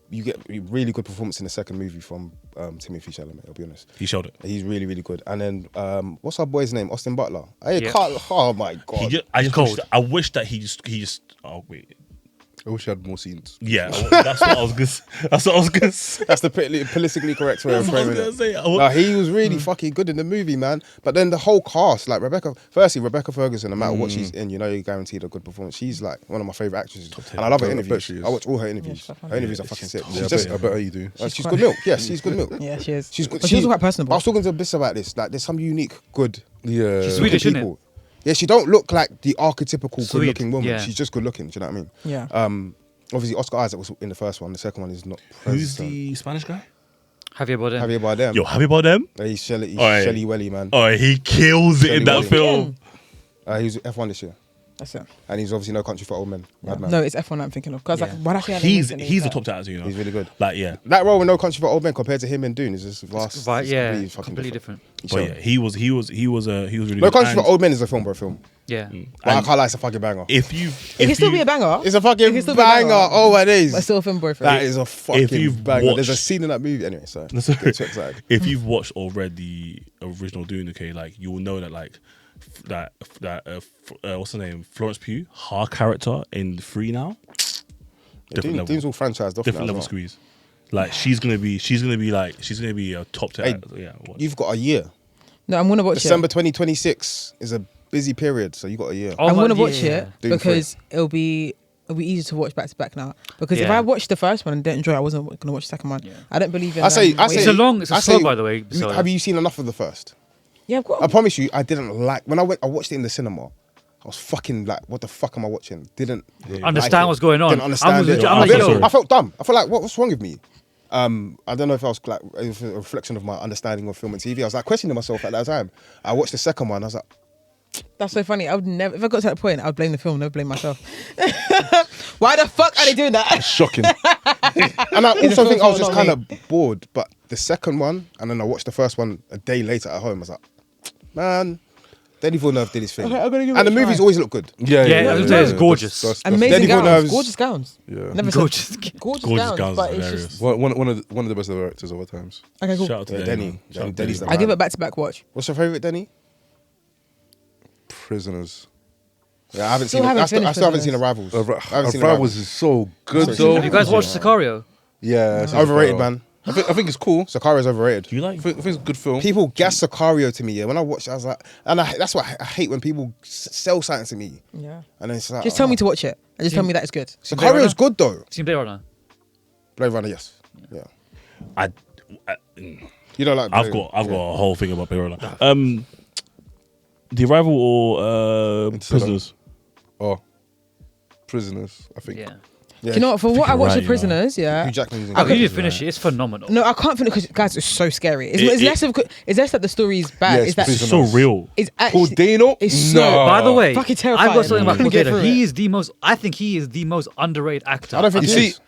You get really good performance in the second movie from Timothée Chalamet, I'll be honest. He showed it. He's really, really good. And then, what's our boy's name? Austin Butler. Yeah. Oh my God. I wish that he just oh wait. I wish I had more scenes. Yeah, that's what I was gonna say. That's the politically correct way of framing it. He was really fucking good in the movie, man. But then the whole cast, like Rebecca Ferguson, no matter what she's in, you're guaranteed a good performance. She's like one of my favourite actresses. And I love her interviews. I watch all her interviews. Her interviews are fucking sick. Yeah, I bet you do. She's good milk. Yes, she's good milk. Yeah, she is. She's good. But she's also quite personable. I was talking to Biss about this. Like, there's some unique, good She's Swedish, isn't it? Yeah, she don't look like the archetypical Sweet, good-looking woman. yeah. She's just good looking. Do you know what I mean? Yeah. Obviously, Oscar Isaac was in the first one. The second one is not present. Who's the Spanish guy? Javier Bardem. Javier Bardem. Yo, Javier Bardem. He's Shelly Alright. Welly, man. Oh, he kills it in that Shelley film. He was F1 this year. That's it. and he's obviously No Country for Old Men. Madman. No, it's F1 I'm thinking of. Because Yeah. like, why did I say He's the top actor, you know. He's really good. Like, yeah. That role in No Country for Old Men compared to him in Dune is just vast. Right, it's yeah, fucking completely different. But yeah, he was really No good. Country And for Old Men is a film, bro. Film. Yeah. But I And can't lie, it's a fucking banger. If you, It can still be a banger. It's a It fucking can still be a banger. banger. Oh, it But it's is. still a film boyfriend. That is a fucking you've banger. There's a watched- scene in that movie. Anyway, so Sorry. get too excited. if you've watched or read the original Dune, okay, like you will know that like what's her name, Florence Pugh, her character in 3 now, different level, Dune's all franchised off different now level as well. squeeze. Like she's gonna be a top 10. Hey, Yeah, what? You've got a year. No, I'm gonna watch December it. 2026 is a busy period, so you got a year. Oh, I'm my- gonna watch yeah. it Dune because it'll be easy to watch back to back now. Because if Yeah. I watched the first one and didn't enjoy it, I wasn't gonna watch the second one. Yeah. I don't believe in. I say, It's a I slow, say- by the way. So, Have you seen enough of the first? Yeah, I've got. I promise you, I didn't like when I watched it in the cinema. I was fucking like, what the fuck am I watching? Didn't Understand like it. what's going on. Didn't understand I was it. legit- I'm I, like, felt- yo. I felt dumb. I felt like, what's wrong with me? I don't know if I was like it was a reflection of my understanding of film and TV. I was like questioning myself at that time. I watched the second one. I was like, That's so funny. I would never. If I got to that point, I would blame the film, never blame myself. Why the fuck are they doing that? Shocking. and I It's a also film think I was for just not kind of bored. But the second one, and then I watched the first one a day later at home. I was like, man, Denis Villeneuve did his thing, Okay, I'm gonna give it and the a try. movies always look good. Yeah, it's gorgeous. Amazing Denis gowns, Villeneuve's- gorgeous gowns. Yeah. Never Gorgeous. said gorgeous Gorgeous gowns, gowns but is it's hilarious. just One of the best directors of all times. okay. Cool. Shout out to Yeah, Denny. Denny. Shout out to Denny's Denny. the I give man. it back to back watch. What's your favorite, Denny? Prisoners. Yeah, I haven't Still seen. haven't I still finished haven't seen Prisoners. Arrivals. I haven't seen Arrivals. Rivals is so good So- though. Have you guys watched Sicario? Yeah, it's Overrated, man. I think it's cool. Sicario's overrated. Do you like? I think it's a good film. People gas Sicario to me. Yeah, when I watched it, I was like, and that's why I hate when people sell something to me, Yeah. and then it's like, Just tell me to watch it and just tell me that it's good. Sicario's good though. Seen Blade Runner? Blade Runner, yes. Yeah. I You don't like. I've Blade- got yeah. a whole thing about Bisola. The Arrival or Interstellar. Prisoners. Oh, Prisoners. I think. Yeah. Yeah. Do you know what? For what I watched right, The you know. Prisoners, yeah. Hugh Jackman's in I it. need to finish it. It's phenomenal. No, I can't finish because guys, it's so scary. It's, It- it's it- less of it's less that the story's bad. Yeah, it's it's that It's Prisoners. so real. it's Paul actually Dano. it's so- No. By the way, Fucking I've terrifying. got something about I couldn't Paul get Dano. through He it. is the most. I think he is the most underrated actor. I don't think You he see- is.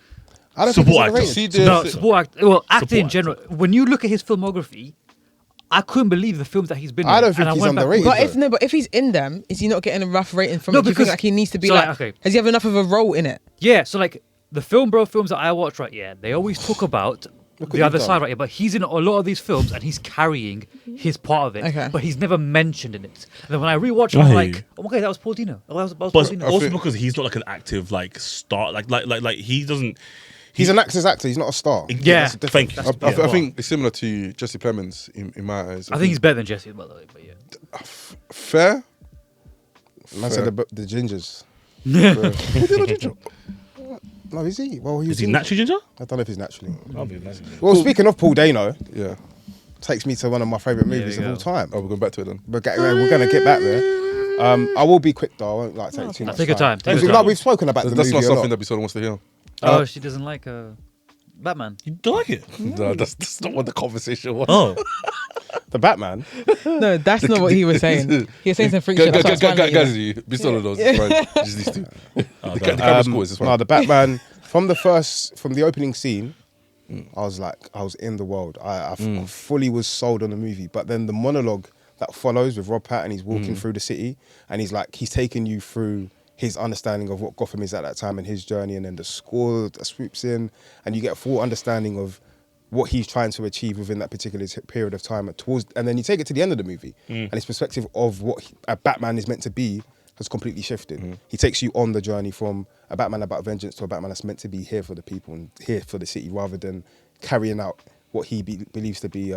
I don't think he's Support actor. underrated. See the No, support act. Well, acting in Support general. When you look at his filmography, I couldn't believe the films that he's been in. I don't think and he's went back- underrated. But if he's in them, is he not getting a rough rating from No, it? Do you because- think like he needs to be so, like, like, okay. Does he have enough of a role in it? Yeah, so like the films that I watch, right? Yeah, they always talk about what the you've other done. side, right? Yeah, but he's in a lot of these films and he's carrying his part of it. Okay. But he's never mentioned in it. And then when I rewatch it, I I'm hear like, you. oh, okay, that was Paul Dano. Oh, that was Paul But Dano. also think- because he's not like an active like star. Like he doesn't. He's an actor's actor. He's not a star. Yeah. That's the Thank difference. you. I think it's similar to Jesse Plemons in my eyes. I think he's better than Jesse, by the way. But yeah. fair. Man said the gingers. Who did a ginger? No, is he? Well, Is he naturally ginger? I don't know if he's naturally. I'll be naturally. Well, speaking of Paul Dano, Yeah. takes me to one of my favorite There movies we of all go. time. Oh, we're going back to it then. We're going to get back there. I will be quick though. I won't like take too much Take your time. Take Because your no, time. we've spoken about the That's movie not a something lot. that Bisola wants to hear. Oh, she doesn't like Batman. You don't like it? No, that's not what the conversation was. Oh, The Batman. No, that's not what he was saying. He was saying some freak shit. That's why I was smiling at you. Bisola knows. It's fine. Just these two. The camera's cool. It's No, fine. the Batman from the opening scene, I was in the world. I fully was sold on the movie. But then the monologue that follows with Rob Pattinson, he's walking through the city and he's taking you through his understanding of what Gotham is at that time and his journey, and then the score that swoops in, and you get a full understanding of what he's trying to achieve within that particular period of time. And then you take it to the end of the movie, and his perspective of what a Batman is meant to be has completely shifted. He takes you on the journey from a Batman about vengeance to a Batman that's meant to be here for the people and here for the city, rather than carrying out what he believes to be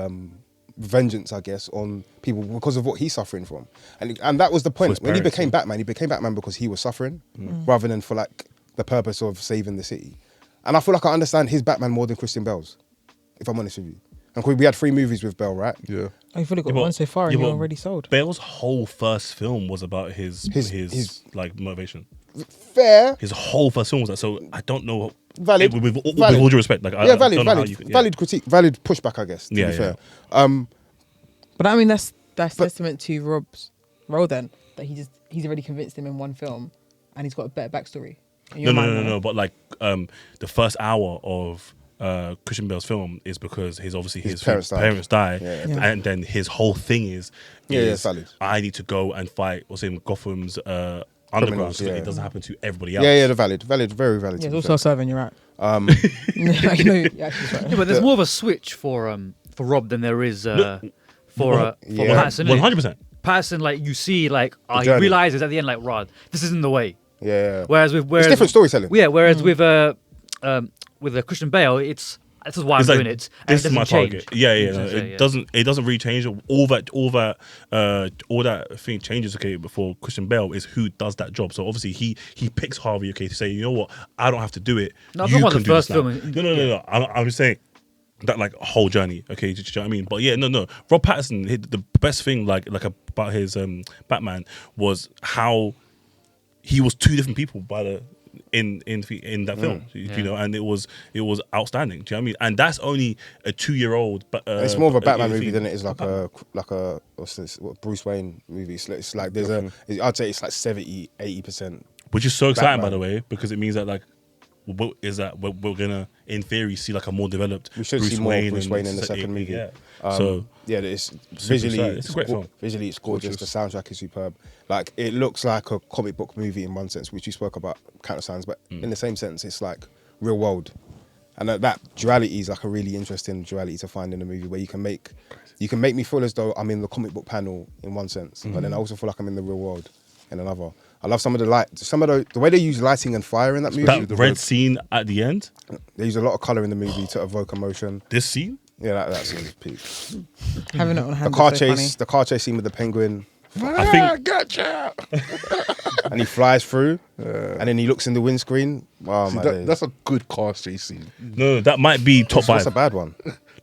vengeance, I guess, on people because of what he's suffering from. And that was the point. his When he parents, became yeah. Batman, he became Batman because he was suffering, rather than for like the purpose of saving the city. And I feel like I understand his Batman more than Christian Bale's, if I'm honest with you. And we had 3 movies with Bale, right? Yeah. Oh, you've only got Yeah, but- one so far and yeah, you're but already sold. Bale's whole first film was about his like motivation. Fair. His whole first film was that. So I don't know. Valid. With Valid. all due respect, like I Yeah, don't know how you, valid critique, valid pushback, I guess, to Yeah, be fair. But I mean, that's testament to Rob's role then. that he's already convinced him in one film, and he's got a better backstory? In your No, mind, But like the first hour of Christian Bale's film is because his parents die, Yeah. and then his whole thing is valid. I need to go and fight what's in Gotham's underground Criminals, so that yeah. it doesn't happen to everybody else. Yeah, they're valid, very valid. Yeah, to it's be also fair. serving. You're right. Um, You're actually right. Yeah, but there's more of a switch for Rob than there is for Yeah. Patterson. 100%. Patterson, like you see, like he journey. realizes at the end, like, Rod, this isn't the way. yeah. Whereas It's different storytelling. Yeah, whereas with Christian Bale, this is why I'm It's like, doing it. And this it is my doesn't target. change. Yeah. No, Yeah. it doesn't really change. All that thing changes. Okay, before Christian Bale is who does that job. So obviously he picks Harvey. Okay, to say, you know what, I don't have to do it. No, I'm You talking about can the do first this now. film. No. I'm just saying that like whole journey. Okay, do you know what I mean? But yeah, no. Rob Pattinson, the best thing like about his Batman was how he was two different people by the in that film, you know, and it was outstanding. Do you know what I mean? And that's only a 2-year-old. But It's more of a Batman movie thing. than it is like a what's this? What, Bruce Wayne movie. It's like there's I'd say it's like 70-80%. Which is so exciting, by Batman. the way, because it means that like we're gonna in theory see like a more developed. We should see more Bruce Wayne in the second movie. Yeah. So yeah, it's visually exciting. It's a great film. Visually, it's gorgeous. The soundtrack is superb. Like it looks like a comic book movie in one sense, which you spoke about countless times, but in the same sense, it's like real world. And that duality is like a really interesting duality to find in a movie where you can make me feel as though I'm in the comic book panel in one sense, but then I also feel like I'm in the real world in another. I love some of the way they use lighting and fire in that movie. That red scene at the end. They use a lot of color in the movie to evoke emotion. This scene. Yeah, that scene is peak. Having it on hand. The car chase scene with the penguin. I think Gotcha! And he flies through, and then he looks in the windscreen. Oh my days. That's a good car chase scene. no, that might be top What's 5. a bad one?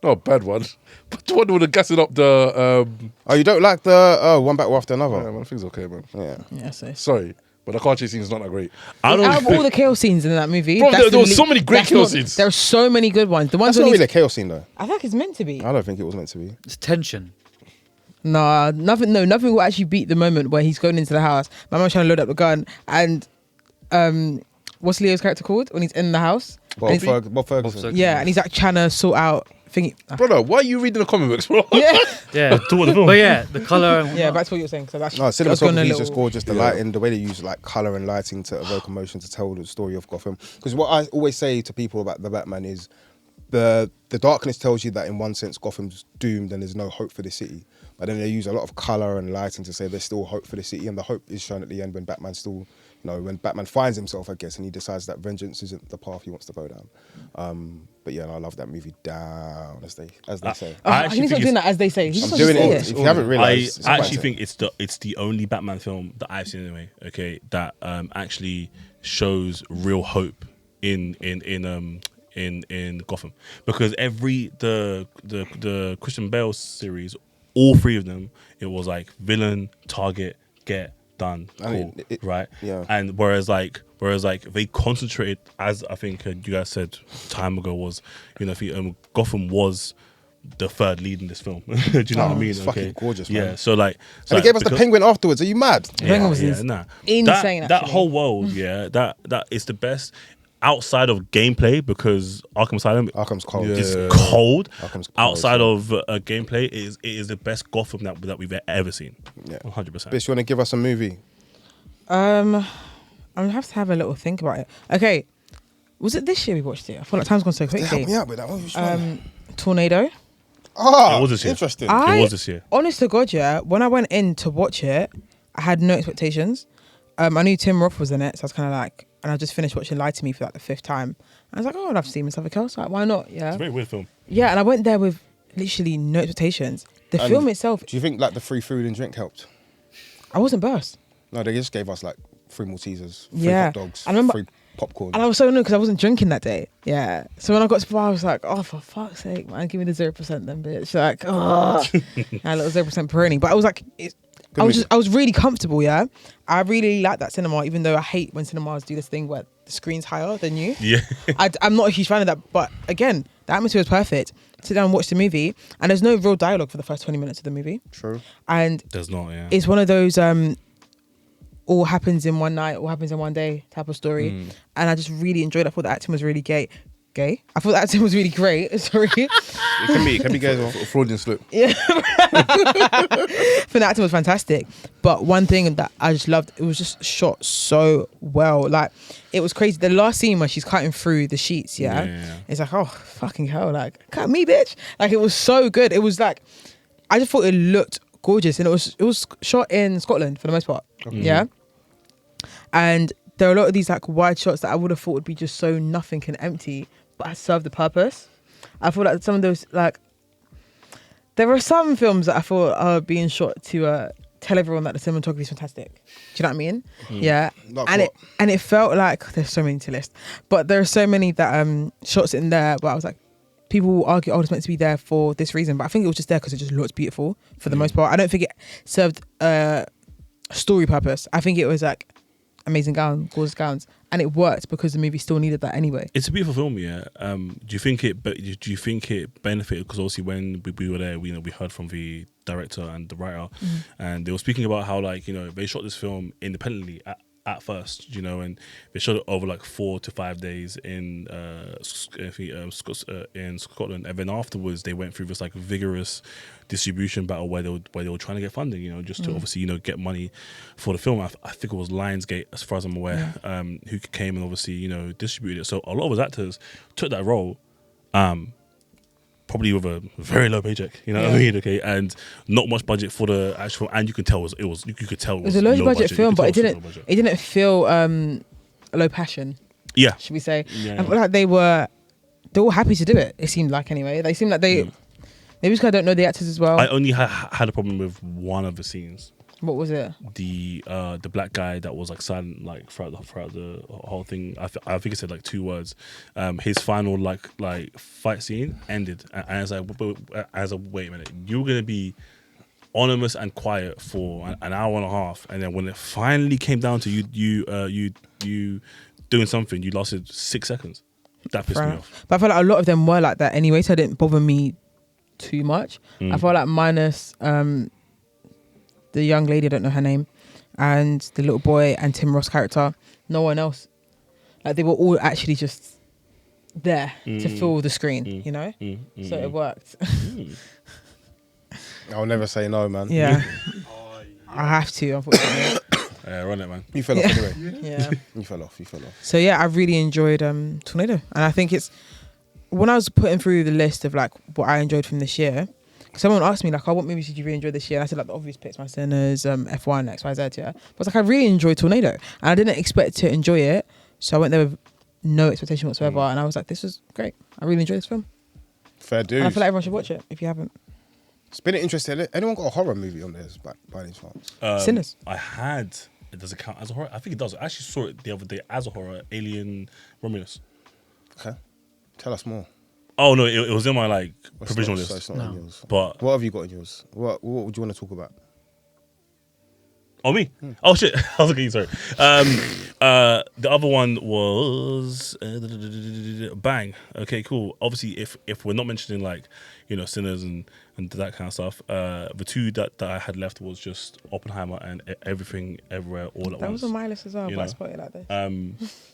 Not a bad one, but the one with the gassing up the. Oh, you don't like the one battle after another? Yeah, man, I think it's okay, man. Yeah. Yeah, so. Sorry, but the car chase scene is not that great. I don't Out of all the chaos scenes in that movie, Bro, that's there was the so many great that's chaos not- scenes. There are so many good ones. The ones That's not when really a he's, chaos scene though. I think it's meant to be. I don't think it was meant to be. It's tension. Nah, nothing. No, nothing will actually beat the moment where he's going into the house. My mum's trying to load up the gun, and what's Leo's character called when he's in the house? Bob And he's- Ferguson. yeah, and he's like trying to sort out thingy. Brother, why are you reading the comic books, bro? Yeah, Yeah, but yeah, the color. And yeah. Back to what you were saying. So that's No, I was going a cinematography is little- just gorgeous. The lighting, the way they use like color and lighting to evoke emotion to tell the story of Gotham. Because what I always say to people about the Batman is the darkness tells you that in one sense Gotham's doomed and there's no hope for the city. But then they use a lot of color and lighting to say there's still hope for the city, and the hope is shown at the end when Batman still, when Batman finds himself, I guess, and he decides that vengeance isn't the path he wants to go down. But yeah, I love that movie down, as they say. Oh, I actually he needs to think doing that as they say. He's I'm supposed to doing say it. If you haven't I realized, actually think it's the only Batman film that I've seen anyway. Okay, that actually shows real hope in Gotham, because the Christian Bale series, all 3 of them, it was like villain, target, get done, cool, right? Yeah. And whereas they concentrated, as I think you guys said time ago, was Gotham was the third lead in this film. Do you know what I mean? It's fucking gorgeous, man. Yeah. So like, And they gave us the penguin afterwards. Are you mad? The Penguin was insane, That actually. whole world, that is the best outside of gameplay, because Arkham Asylum Arkham's cold. is cold. Arkham's cold, Outside yeah. of gameplay, it is the best Gotham that we've ever seen. Yeah. 100%. Bitch, you want to give us a movie? I'm gonna have to have a little think about it. Okay, was it this year we watched it? I feel like time's gone so quickly. Help me out with that one. Which one? Tornado. It was this year. Interesting. It was this year. Honest to God, yeah. When I went in to watch it, I had no expectations. I knew Tim Roth was in it, so I was kind of like, and I just finished watching Lie to Me for like the 5th time. I was like, oh, I'd love to see him in something else. Like, why not? Yeah. It's a very weird film. Yeah, and I went there with literally no expectations. The And film itself, Do you think like the free food and drink helped? I wasn't burst. No, they just gave us like 3 Maltesers, 3 Yeah. hot dogs, I remember- 3 popcorn. And I was so annoyed because I wasn't drinking that day. Yeah. So when I got to the bar, I was like, oh, for fuck's sake, man, give me the 0% then, bitch. Like, oh, a little 0% Peroni. But I was like, I was really comfortable, yeah. I really like that cinema, even though I hate when cinemas do this thing where the screen's higher than you. Yeah. I'm not a huge fan of that. But again, the atmosphere was perfect. Sit down and watch the movie. And there's no real dialogue for the first 20 minutes of the movie. True. And There's not, yeah. it's one of those all happens in one night, all happens in one day type of story. And I just really enjoyed it. I thought the acting was really gay. I thought the acting was really great. Sorry. It can be gay as well. Freudian slip. Yeah. The acting was fantastic. But one thing that I just loved, it was just shot so well. Like, it was crazy. The last scene where she's cutting through the sheets, yeah. It's like, oh, fucking hell. Like, cut me, bitch. Like, it was so good. It was like, I just thought it looked gorgeous. And it was shot in Scotland for the most part. Yeah. And there are a lot of these like wide shots that I would have thought would be just so nothing and empty, but I served the purpose. I feel like some of those, like, there are some films that I thought are being shot to tell everyone that the cinematography is fantastic. Do you know what I mean? Yeah. And it felt like, there's so many to list, but there are so many that shots in there, but I was like, people will argue, oh, it's meant to be there for this reason, but I think it was just there because it just looked beautiful for the most part. I don't think it served a story purpose. I think it was like amazing gorgeous gowns, and it worked because the movie still needed that anyway. It's a beautiful film, yeah. Do you think it benefited? Because obviously when we were there, we heard from the director and the writer, and they were speaking about how, like, they shot this film independently at first, and they shot it over like 4 to 5 days in Scotland, and then afterwards they went through this like vigorous distribution battle where they were trying to get funding, just to obviously get money for the film. I think it was Lionsgate, as far as I'm aware, who came and obviously distributed it. So a lot of those actors took that role, probably with a very low paycheck, what I mean? Okay, and not much budget for the actual, and you could tell it was a low budget film, but it didn't feel low passion. Yeah, should we say? Yeah. I feel like they were all happy to do it. It seemed like, anyway. They seemed like they just kind of don't know the actors as well. I only had a problem with one of the scenes. What was it? The black guy that was like silent like throughout the whole thing. I think it said like 2 words. His final like fight scene ended, and I was like, wait a minute, you were gonna be anonymous and quiet for an hour and a half, and then when it finally came down to you doing something, you lasted 6 seconds. That pissed me off. But I feel like a lot of them were like that anyway, so it didn't bother me too much. I felt like minus the young lady, I don't know her name, and the little boy and Tim Ross character, no one else. Like, they were all actually just there to fill the screen, So it worked. I'll never say no, man. Yeah. I have to, unfortunately. Run it, man. You fell off anyway. Yeah. You fell off. So yeah, I really enjoyed Tornado. And I think it's, when I was putting through the list of like what I enjoyed from this year, someone asked me like, oh, what movies did you really enjoy this year? And I said like the obvious picks, My Sinners, F1, XYZ, yeah. But I was like, I really enjoyed Tornado, and I didn't expect to enjoy it, so I went there with no expectation whatsoever, and I was like, this was great. I really enjoyed this film. Fair dues. And I feel like everyone should watch it if you haven't. It's been interesting. Anyone got a horror movie on theirs by any chance? Sinners. I had. Does it count as a horror? I think it does. I actually saw it the other day as a horror. Alien Romulus. Okay, tell us more. Oh no, it was in my like provisional list. So it's not in yours. But what have you got in yours? What would you want to talk about? Oh, me? Oh shit! I was looking. Sorry. The other one was Bang. Okay, cool. Obviously, if we're not mentioning like Sinners and that kind of stuff, the two that I had left was just Oppenheimer and Everything Everywhere All at Once. That was on my list as well, but I spotted like this.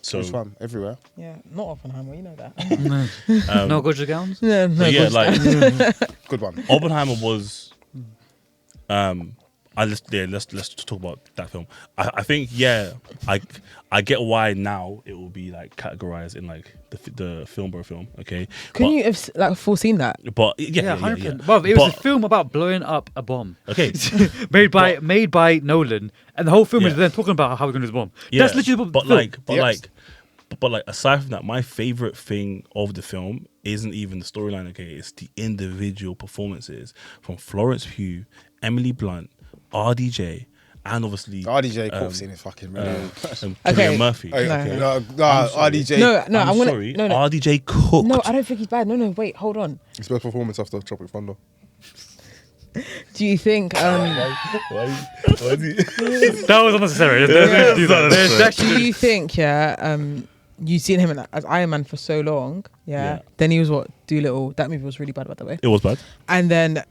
So which one? Everywhere. Yeah, not Oppenheimer. You know that. No gorgeous gowns. No, yeah, like Good one. Oppenheimer was. Let's talk about that film. I think I get why now it will be like categorized in like the film bro film. Okay, Couldn't you have like foreseen that? But yeah. 100%. Well, it was a film about blowing up a bomb. Okay, made by Nolan, and the whole film is then talking about how we're going to do this bomb. Yeah, that's literally the film. But aside from that, my favorite thing of the film isn't even the storyline. Okay, it's the individual performances from Florence Pugh, Emily Blunt, RDJ, and obviously RDJ corpse in his fucking and Okay. Cillian Murphy. No, RDJ. No, I'm sorry. No. RDJ cooked. No, I don't think he's bad. No, wait, hold on. His best performance after Tropic Thunder. Do you think? Why is he? That was unnecessary. Do you think? Yeah. You've seen him as Iron Man for so long. Yeah. Then he was Doolittle. That movie was really bad, by the way. It was bad. And then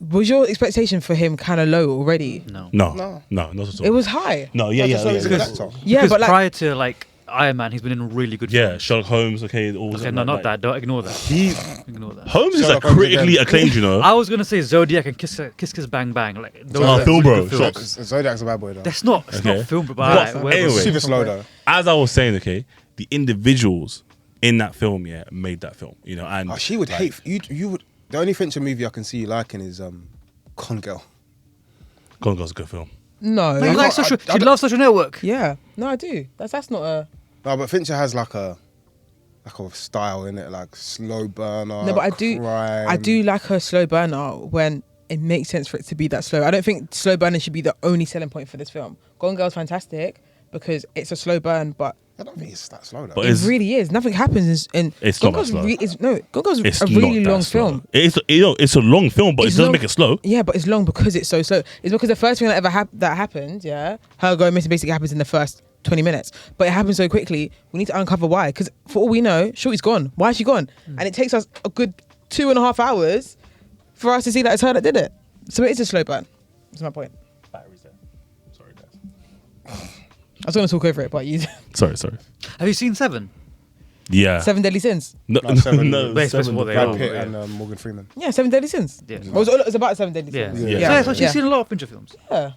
was your expectation for him kind of low already? No. No, not at all. It was high. No, yeah. He's a good actor. Yeah, Because but like, prior to like Iron Man, he's been in really good Yeah, films. Sherlock Holmes. Okay, all Okay, no, not that. Don't ignore that. He Ignore that. Holmes is like Sherlock Holmes critically again. acclaimed, you know. I was gonna say Zodiac and Kiss Kiss Bang Bang. Like those Oh, are film, really bro. good films. Zodiac's a bad boy though. That's not. It's Okay. not film, but But whatever. anyway. Super slow though. As I was saying, okay, the individuals in that film, yeah, made that film, you know. And Oh, she would hate you. Would the only Fincher movie I can see you liking is Con Girl. Gone Girl's a good film. no. No, you like social. I She don't- loves Social Network. Yeah, no, I do. That's not a. No, but Fincher has like a style in it, like slow burner. No, but I do crime. like her slow burner when it makes sense for it to be that slow. I don't think slow burner should be the only selling point for this film. Gone Girl's fantastic because it's a slow burn, but I don't think it's that slow though. But it It's- really is. Nothing happens in. It's Gone not Girl's that slow. Gone Girl's It's a really not that long slow. film. It's a long film, but It's it doesn't long- make it slow. Yeah, but it's long because it's so slow. It's because the first thing that ever that happened, yeah, her going missing basically happens in the first 20 minutes. But it happens so quickly, we need to uncover why. Because for all we know, Shorty's gone. Why is she gone? And it takes us a good 2.5 hours for us to see that it's her that did it. So it is a slow burn. That's my point. Batteries there. Sorry, guys. I was going to talk over it, but you. Sorry. Have you seen Seven? Yeah. 7 Deadly Sins. No, No, Seven- Based on Seven- what they Brad are. Pitt yeah. and Morgan Freeman. Yeah, 7 Deadly Sins. Yeah. It's about 7 Deadly Yeah. Sins. Yeah. So she's seen a lot of Fincher films. Yeah.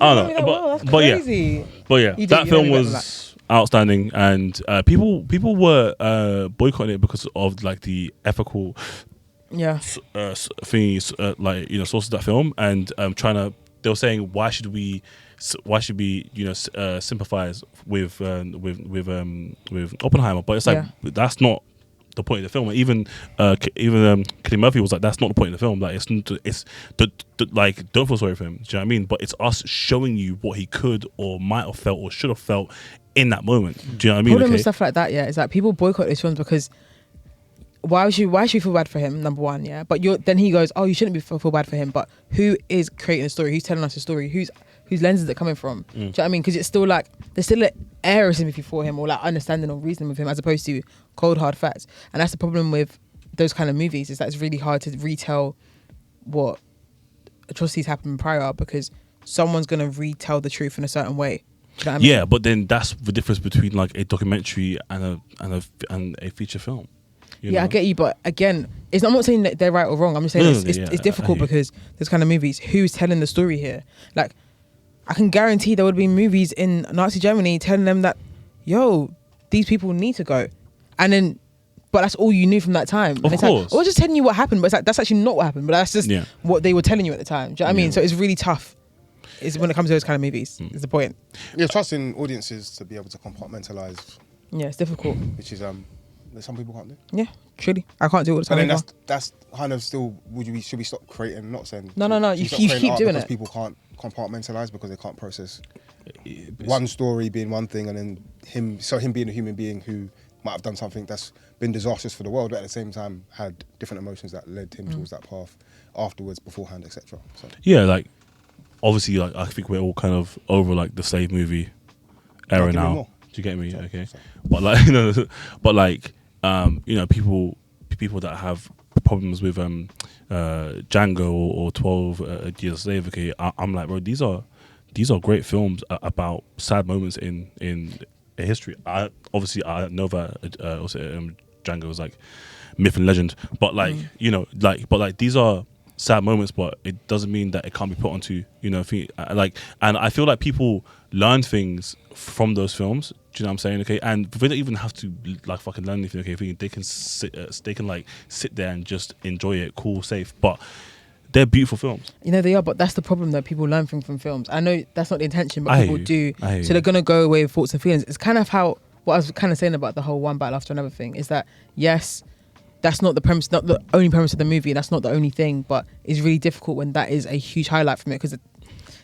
I You don't know know, me that well, that's but yeah, crazy. but yeah, You do, that you know film me better was outstanding, and people were boycotting it because of like the ethical Yeah. thingies, like, you know, sources of that film, and they were saying why should we sympathize with Oppenheimer, but it's like that's not the point of the film. And even Cillian Murphy was like, that's not the point of the film. Like it's like, don't feel sorry for him. Do you know what I mean? But it's us showing you what he could or might have felt or should have felt in that moment. Do you know what I mean? Problem with stuff like that, yeah, is that people boycott these films because why should you feel bad for him? Number one, yeah. But then he goes, oh, you shouldn't be feel bad for him. But who is creating the story? Who's telling us the story? Whose lens is it coming from? Do you know what I mean? Because it's still like there's still an air of sympathy for him or like understanding or reasoning with him as opposed to cold hard facts. And that's the problem with those kind of movies, is that it's really hard to retell what atrocities happened prior because someone's gonna retell the truth in a certain way. Do you know what I mean? Yeah, but then that's the difference between like a documentary and a feature film. You Yeah, know? I get you, but again, I'm not saying that they're right or wrong. I'm just saying No, it's yeah, difficult I hear you. because there's kind of movies. Who's telling the story here? Like, I can guarantee there would be movies in Nazi Germany telling them that, yo, these people need to go, and then, but that's all you knew from that time. And Of it's course. like, I was just telling you what happened, but it's like that's actually not what happened. But that's just Yeah. what they were telling you at the time. Do you know what I mean? Yeah. So it's really tough. Is when it comes to those kind of movies. Is the point? Yeah, trusting audiences to be able to compartmentalize, Yeah, it's difficult. which is that some people can't do. Yeah, truly, I can't do it all the But time. then anymore. that's kind of still. Should we stop creating? Not saying No, should you stop keep creating art doing because it. people can't compartmentalize because they can't process one story being one thing, and then him being a human being who might have done something that's been disastrous for the world, but at the same time had different emotions that led him towards that path afterwards, beforehand, etc. So Yeah, like obviously, like I think we're all kind of over like the slave movie era give me now. more. Do you get me? Sorry, Okay, sorry. but like you know, people that have problems with Django or 12 Years a Slave. Okay, I'm like, bro, these are great films about sad moments in history. I know that Django was like myth and legend, but like you know, like these are sad moments, but it doesn't mean that it can't be put onto, you know, and I feel like people learn things from those films. Do you know what I'm saying? Okay, and they don't even have to like fucking learn anything. Okay, they can sit there and just enjoy it, cool, safe. But they're beautiful films. You know, they are, but that's the problem that people learn from films. I know that's not the intention, but I people hear do. you. I hear So you. they're going to go away with thoughts and feelings. It's kind of how, what I was kind of saying about the whole one battle after another thing is that, yes, that's not the premise, not the only premise of the movie. That's not the only thing, but it's really difficult when that is a huge highlight from it because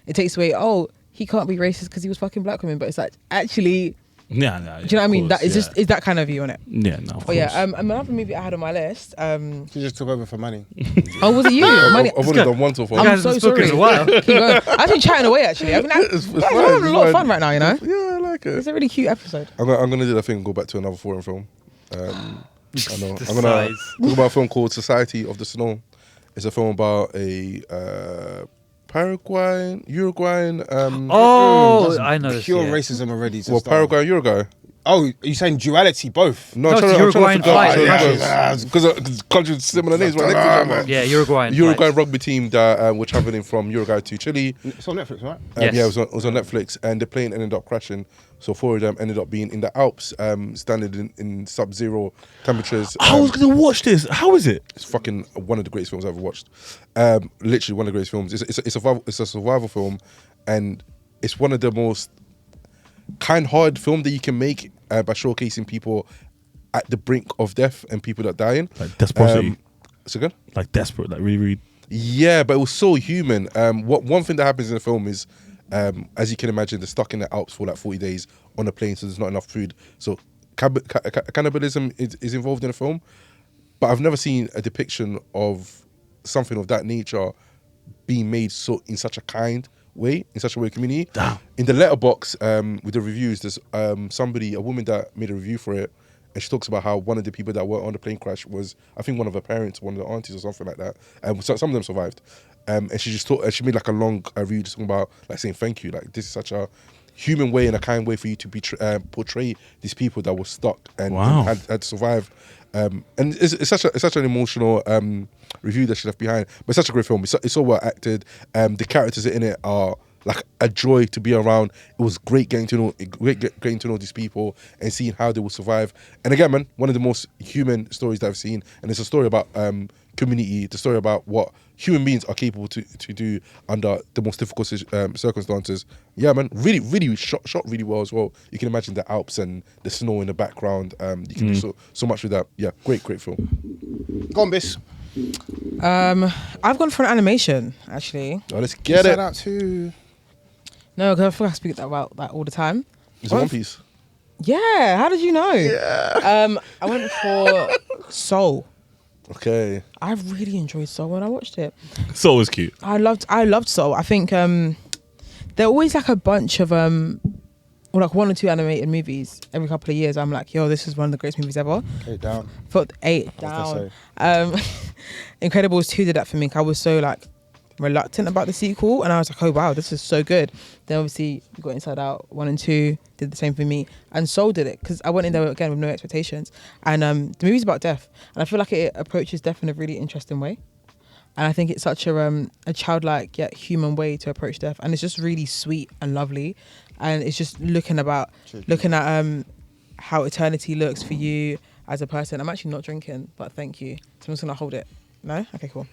it takes away, oh, he can't be racist because he was fucking black women. But it's like, actually, Yeah, do you know what I mean? That is just, is that kind of view on it. Yeah, no. Of But yeah, course. another movie I had on my list. she just took over for Manny. Oh, was it you? Manny? I've only done one so far. I'm Guys, so it's spoken sorry. a while. Keep going. I've been chatting away actually. I'm It's having fine, a it's lot of fine. fun right now, you know? Yeah, I like It's it. a really cute episode. I'm gonna do that thing and go back to another foreign film. I know. The I'm gonna size. talk about a film called Society of the Snow. It's a film about a Uruguayan. Oh, I know this. Pure Yeah. racism already. Well, Paraguay, Uruguay. Oh, are you saying duality? Both. No, it's Uruguayan fight. Because countries similar names right next to each other. Yeah, Uruguayan Uruguayan rugby team that were traveling from Uruguay to Chile. It's on Netflix, right? Yes. Yeah, it was on Netflix, and the plane ended up crashing. So 4 of them ended up being in the Alps, standing in sub-zero temperatures. I was gonna watch this. How is it? It's fucking one of the greatest films I've ever watched. Literally one of the greatest films. It's a survival film, and it's one of the most kind-hearted film that you can make by showcasing people at the brink of death and people that are dying. Like desperate. So good. Like desperate. Like really, really. Yeah, but it was so human. One thing that happens in the film is, as you can imagine, they're stuck in the Alps for like 40 days on a plane, so there's not enough food. So cannibalism is involved in the film, but I've never seen a depiction of something of that nature being made in such a kind way, in such a way community. Damn. In the letterbox with the reviews, there's a woman that made a review for it, and she talks about how one of the people that were on the plane crash was, I think, one of her parents, one of the aunties or something like that. So some of them survived. And she just she made like a long review just talking about like saying thank you. Like, this is such a human way and a kind way for you to portray these people that were stuck and had to survive. And it's such an emotional review that she left behind. But it's such a great film. It's so well acted. The characters in it are like a joy to be around. It was great getting to know these people and seeing how they will survive. And again, man, one of the most human stories that I've seen. And it's a story about community, the story about what human beings are capable to do under the most difficult circumstances. Yeah, man, really shot really well as well. You can imagine the Alps and the snow in the background. You can do so much with that. Yeah, great film. Go on, Bis. I've gone for an animation, actually. Oh, let's get it. Shout out to... No, because I feel like I speak about that all the time. It's a One Piece. Yeah, how did you know? Yeah. I went for Soul. Okay. I really enjoyed Soul when I watched it. Soul was cute. I loved Soul. I think there are always like a bunch of or like 1 or 2 animated movies every couple of years. I'm like, yo, this is one of the greatest movies ever. 8 down. Put 8 down. Incredibles 2 did that for me. I was so like reluctant about the sequel, and I was like, oh wow, this is so good. Then obviously you got Inside Out 1 and 2 did the same for me, and Soul did it because I went in there again with no expectations. And the movie's about death, and I feel like it approaches death in a really interesting way. And I think it's such a childlike yet human way to approach death, and it's just really sweet and lovely. And it's just looking at how eternity looks for you as a person. I'm actually not drinking, but thank you. So I'm just gonna hold it. No? Okay, cool.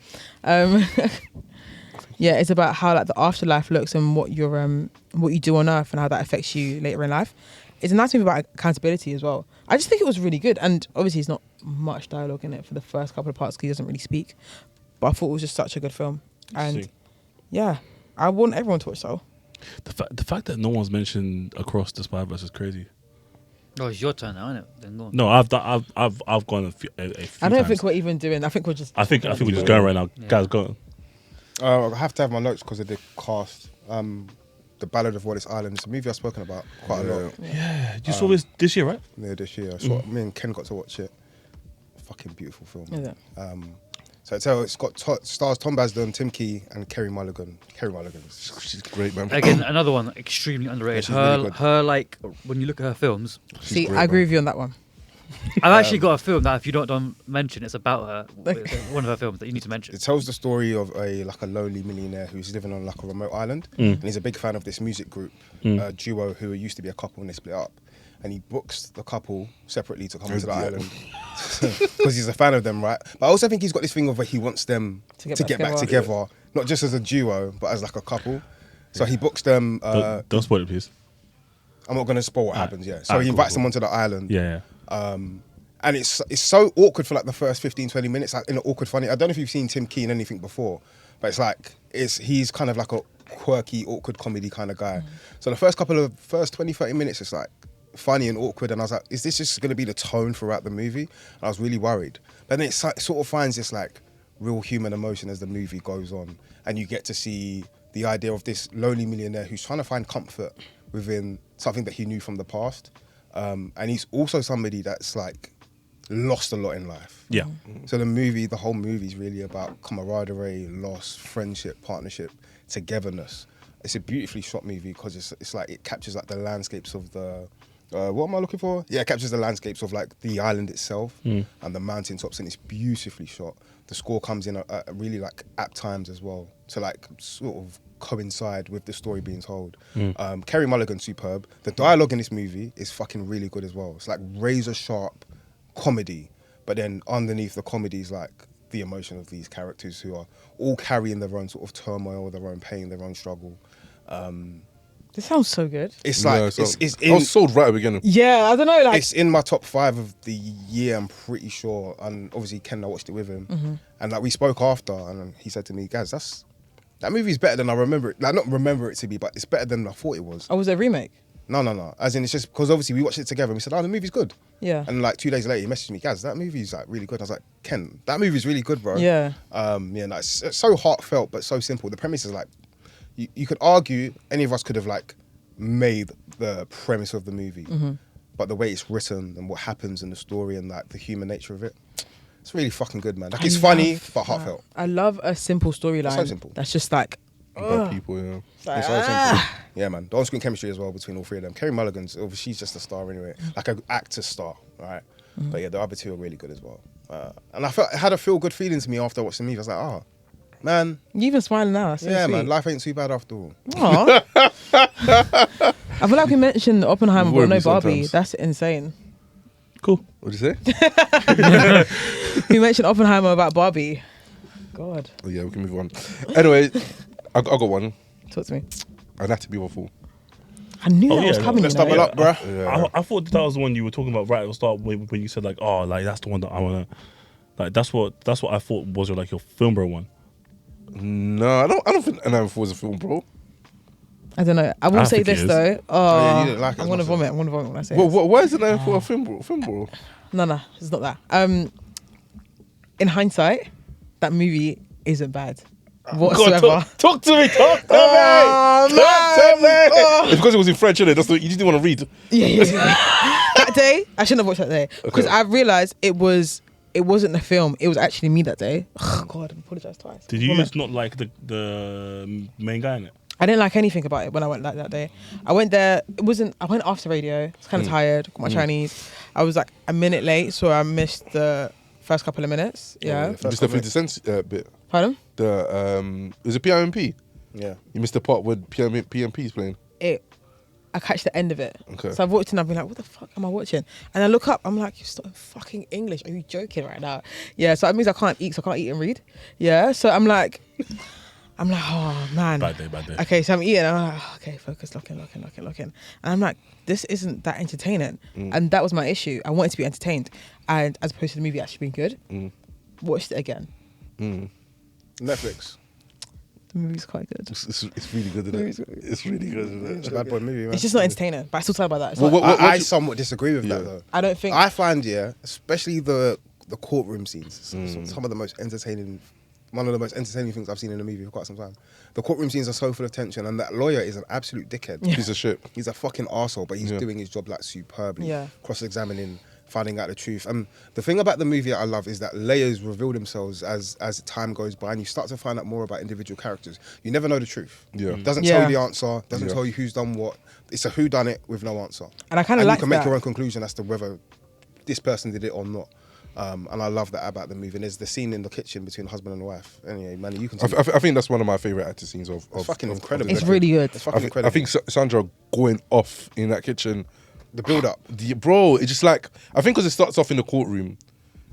Yeah, it's about how like the afterlife looks and what you do on Earth and how that affects you later in life. It's a nice movie about accountability as well. I just think it was really good, and obviously there's not much dialogue in it for the first couple of parts because he doesn't really speak. But I thought it was just such a good film, and yeah, I want everyone to watch Soul. The fact that no one's mentioned Across the Spider-Verse is crazy. Oh, it's your turn now, isn't it? Then go on. No, I've gone a few I don't think we're even doing. I think we're just. I think we're just going right now. Yeah. Guys, go. I have to have my notes because of the cast. The Ballad of Wallace Island. It's a movie I've spoken about quite a lot. Yeah, you saw this year, right? Yeah, this year. So me and Ken got to watch it. Fucking beautiful film. Is it? So it's got stars Tom Basden, Tim Key, and Kerry Mulligan. She's great, man. Again, another one extremely underrated. Yeah, she's really good. Her like when you look at her films, See, great, I agree man. with you on that one. I've actually got a film that if you don't mention, it's about her. It's one of her films that you need to mention. It tells the story of a lonely millionaire who's living on like a remote island, and he's a big fan of this music group, duo who used to be a couple and they split up. And he books the couple separately to come to the island because he's a fan of them, right? But I also think he's got this thing of where he wants them to get back together, not just as a duo, but as like a couple. So he books them. Don't spoil it, please. I'm not going to spoil what happens, yeah. So he invites them onto the island. Yeah. And it's so awkward for like the first 15-20 minutes, like in an awkward funny. I don't know if you've seen Tim Key in anything before, but it's like he's kind of like a quirky, awkward comedy kind of guy. So the first 20-30 minutes, it's like funny and awkward, and I was like, is this just going to be the tone throughout the movie? And I was really worried. But then it sort of finds this like real human emotion as the movie goes on, and you get to see the idea of this lonely millionaire who's trying to find comfort within something that he knew from the past. And he's also somebody that's like lost a lot in life. Yeah. So the whole movie is really about camaraderie, loss, friendship, partnership, togetherness. It's a beautifully shot movie because it's like it captures like the landscapes of the what am I looking for? Yeah, it captures the landscapes of like the island itself and the mountaintops, and it's beautifully shot. The score comes in at really like apt times as well to like sort of coincide with the story being told. Kerry Mulligan's superb. The dialogue in this movie is fucking really good as well. It's like razor sharp comedy, but then underneath the comedy is like the emotion of these characters who are all carrying their own sort of turmoil, their own pain, their own struggle. This sounds so good. It's like it's in, I was sold right at the beginning. Yeah, I don't know. Like, it's in my top 5 of the year, I'm pretty sure. And obviously Ken, I watched it with him, and like we spoke after, and he said to me, "Gaz, that movie's better than I remember it. Like not remember it to be, but it's better than I thought it was." oh, was it a remake? No. As in, it's just because obviously we watched it together and we said, "Oh, the movie's good." Yeah. And like 2 days later, he messaged me, "Gaz, that movie's like really good." I was like, "Ken, that movie's really good, bro." Yeah. Yeah, no, it's so heartfelt but so simple. The premise is like, you could argue any of us could have like made the premise of the movie, but the way it's written and what happens in the story and like the human nature of it, it's really fucking good, man. Like it's funny but heartfelt. I love a simple storyline. So simple. That's just like, Bad people, yeah. It's so simple. Yeah, man. The on-screen chemistry as well between all 3 of them. Kerry Mulligan's, she's just a star anyway, like an actor star, right? But yeah, the other 2 are really good as well. And I had a feel-good feeling to me after I watched the movie. I was like, oh, man. you even smiling now. That's so Yeah, sweet. man. Life ain't too bad after all. Aw. I feel like we mentioned Oppenheimer, but Worry no me Barbie. sometimes. That's insane. Cool. What'd you say? We mentioned Oppenheimer about Barbie. God, Oh, yeah, we can move on. Anyway, I got one. talk to me. Anatomy of a Fool. I knew Oh, that was yeah, coming. Let's you know? double up, bruh. Yeah. I thought that was the one you were talking about right at the start when you said like, oh, like that's the one that I wanna, like that's what I thought was your, like your film bro one. No, I don't think Anatomy of a Fool is a film, bro. I don't know. I will I say think it this is. though. yeah, Oh, you didn't like it I'm as gonna much, vomit. I'm gonna vomit when I say Well, this. why is Anatomy of a Fool a film, bro? No, it's not that. In hindsight, that movie isn't bad whatsoever. Talk to me. Oh, man. It's because it was in French, innit? That's what you didn't want to read. Yeah. That day, I shouldn't have watched that day because I realized it wasn't the film. It was actually me that day. Oh, God, I apologize twice. Did you Vomit. just not like the main guy in it? I didn't like anything about it when I went that day. I went there. I went after radio. I was kind of tired. Got my Chinese. I was like a minute late, so I missed the first couple of minutes. Yeah. Just the 50 Cent bit. Pardon? It was a PMP. Yeah. You missed the part where PMP is playing. I catch the end of it. Okay. So I've watched it and I've been like, what the fuck am I watching? And I look up, I'm like, you're studying fucking English. Are you joking right now? Yeah, so that means I can't eat, so I can't eat and read. Yeah, so I'm like, oh man. Bad day. Okay, so I'm eating. And I'm like, oh, okay, focus, looking. And I'm like, this isn't that entertaining. And that was my issue. I wanted to be entertained. And as opposed to the movie actually being good, watched it again. Netflix. The movie's quite good. It's really good, isn't it? It's really good, isn't It's it? a bad boy movie, man. It's just not entertaining, but I still talk about that. It's Well, not- I somewhat disagree with that Yeah. though. I don't think. I find, especially the courtroom scenes, some of the most entertaining, one of the most entertaining things I've seen in a movie for quite some time. The courtroom scenes are so full of tension, and that lawyer is an absolute dickhead. Yeah. Piece of shit. He's a fucking arsehole, but he's Yeah. doing his job like superbly. Yeah. Cross-examining, finding out the truth. And the thing about the movie that I love is that layers reveal themselves as time goes by, and you start to find out more about individual characters. You never know the truth. Yeah. Doesn't Yeah. tell you the answer. Doesn't Yeah. tell you who's done what. It's a whodunit with no answer. And I kind of And like you can make that. your own conclusion as to whether this person did it or not. And I love that about the movie. And there's the scene in the kitchen between husband and wife. Anyway, Manny, you can. I think that's one of my favorite acting scenes of fucking of- incredible. of It's the really good. It's fucking I incredible. think Sandra going off in that kitchen, the build up. bro. It's just like I think because it starts off in the courtroom,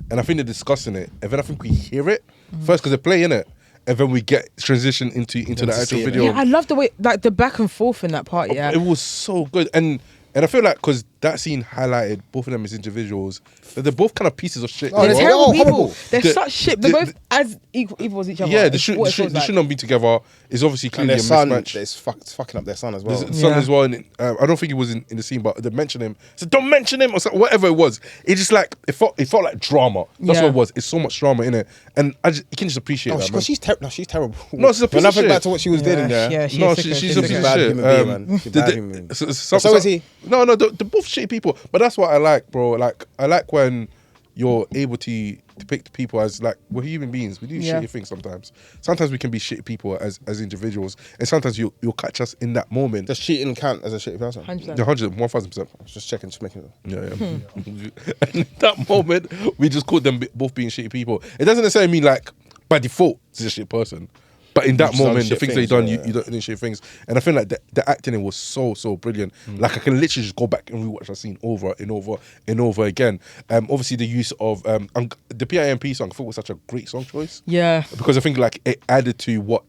and I think they're discussing it, and then I think we hear it first because they're playing it, and then we get transition into the to actual see it. video. Yeah, I love the way, like the back and forth in that part. Yeah, It was so good, and I feel like because that scene highlighted both of them as individuals, that they're both kind of pieces of shit. Oh, they're yeah. terrible Oh, people. horrible. They're The- such shit. They're the- both as equal as each other. Yeah, It's they should what it feels like. not be together. It's obviously And clearly their a son, mismatch. it's fucking up their son as well. There's a son Yeah. as well. And, I don't think he was in the scene, but they mentioned him. So don't mention him or something, whatever it was. It just like it felt like drama. That's Yeah. what it was. It's so much drama in it, and you can just appreciate that. Man. She's terrible. No, she's a piece When of I think shit. back to what she was doing in there. Yeah, No, she's she's a a piece piece of of bad shit. human being, man. She's a bad human being. So So is he? No, they're both shitty people. But that's what I like, bro. Like I like when you're able to depict people as like we're human beings. We do shitty things sometimes. Sometimes we can be shitty people as individuals, and sometimes you'll catch us in that moment. Does cheating count as a shitty person? 100%. 1,000%. Just checking, just making it. Yeah. And in that moment, we just caught them both being shitty people. It doesn't necessarily mean like by default it's a shit person. But in that You've done moment, the shit things they things, done, yeah. you don't do shit things. And I feel like the acting in was so brilliant. Like I can literally just go back and rewatch that scene over and over and over again. Obviously the use of the PIMP song, I thought was such a great song choice. Yeah. Because I think like it added to what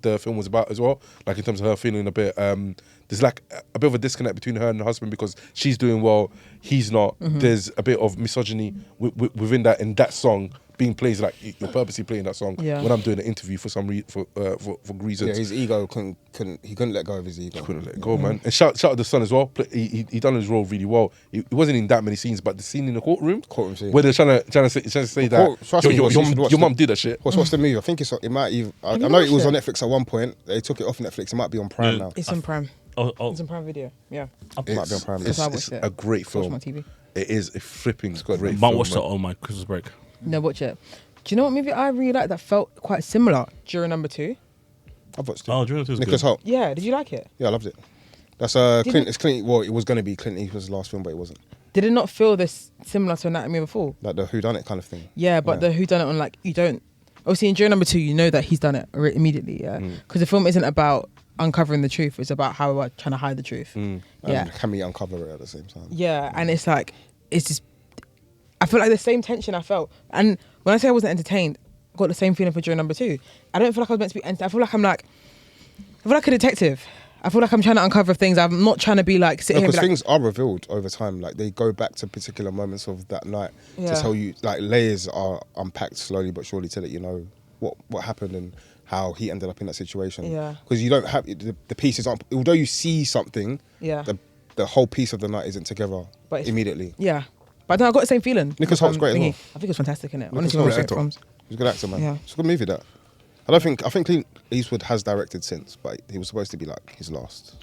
the film was about as well. Like in terms of her feeling a bit there's like a bit of a disconnect between her and her husband because she's doing well, he's not. There's a bit of misogyny within that in that song being played. Like you're purposely playing that song when I'm doing an interview for some for reasons. Yeah, his ego couldn't let go of his ego. Couldn't let it go, man. And shout out the son as well. He done his role really well. It wasn't in that many scenes, but the scene in the courtroom Scene. where they're trying to say that your mum did that shit. What's the movie? I think it might even. I know it was on Netflix at one point. They took it off Netflix. It might be on Prime now. It's on Prime. Oh, It's on Prime Video. Yeah. It might be on Prime now. That's how I It's watched it. a great Watch film. my TV. It is a flipping great I film. might watch that man. on my Christmas break. No, watch it. Do you know what movie I really liked that felt quite similar during number 2? I've watched it. Oh, Dune was Nicholas good. Hoult. Yeah, did you like it? Yeah, I loved it. That's Did Clint. It's Clint. Well, it was going to be Clint Eastwood's last film, but it wasn't. Did it not feel this similar to Anatomy of a Fall? Like the whodunit kind of thing. Yeah, but the who done it on like you don't. Obviously, in during number 2, you know that he's done it immediately. Yeah, because the film isn't about uncovering the truth; it's about how we're trying to hide the truth. Yeah, And can we uncover it at the same time? yeah, and it's like it's just. I feel like the same tension I felt, and when I say I wasn't entertained, I got the same feeling for during number 2. I don't feel like I was meant to be. I feel like I feel like a detective. I feel like I'm trying to uncover things. I'm not trying to be like sit here. Because And be things are revealed over time. Like they go back to particular moments of that night Yeah. to tell you. Like layers are unpacked slowly but surely to let you know what happened and how he ended up in that situation. Yeah. Because you don't have the pieces aren't. Although you see something, Yeah. the whole piece of the night isn't together But it's- immediately. Yeah, but I got the same feeling. Nicholas Holt's great as well. I think it was fantastic in it. Nicholas Honestly, one of my Holt's favourite films. He's a good actor, man. Yeah. It's a good movie. That I think Clint Eastwood has directed since, but he was supposed to be like his last.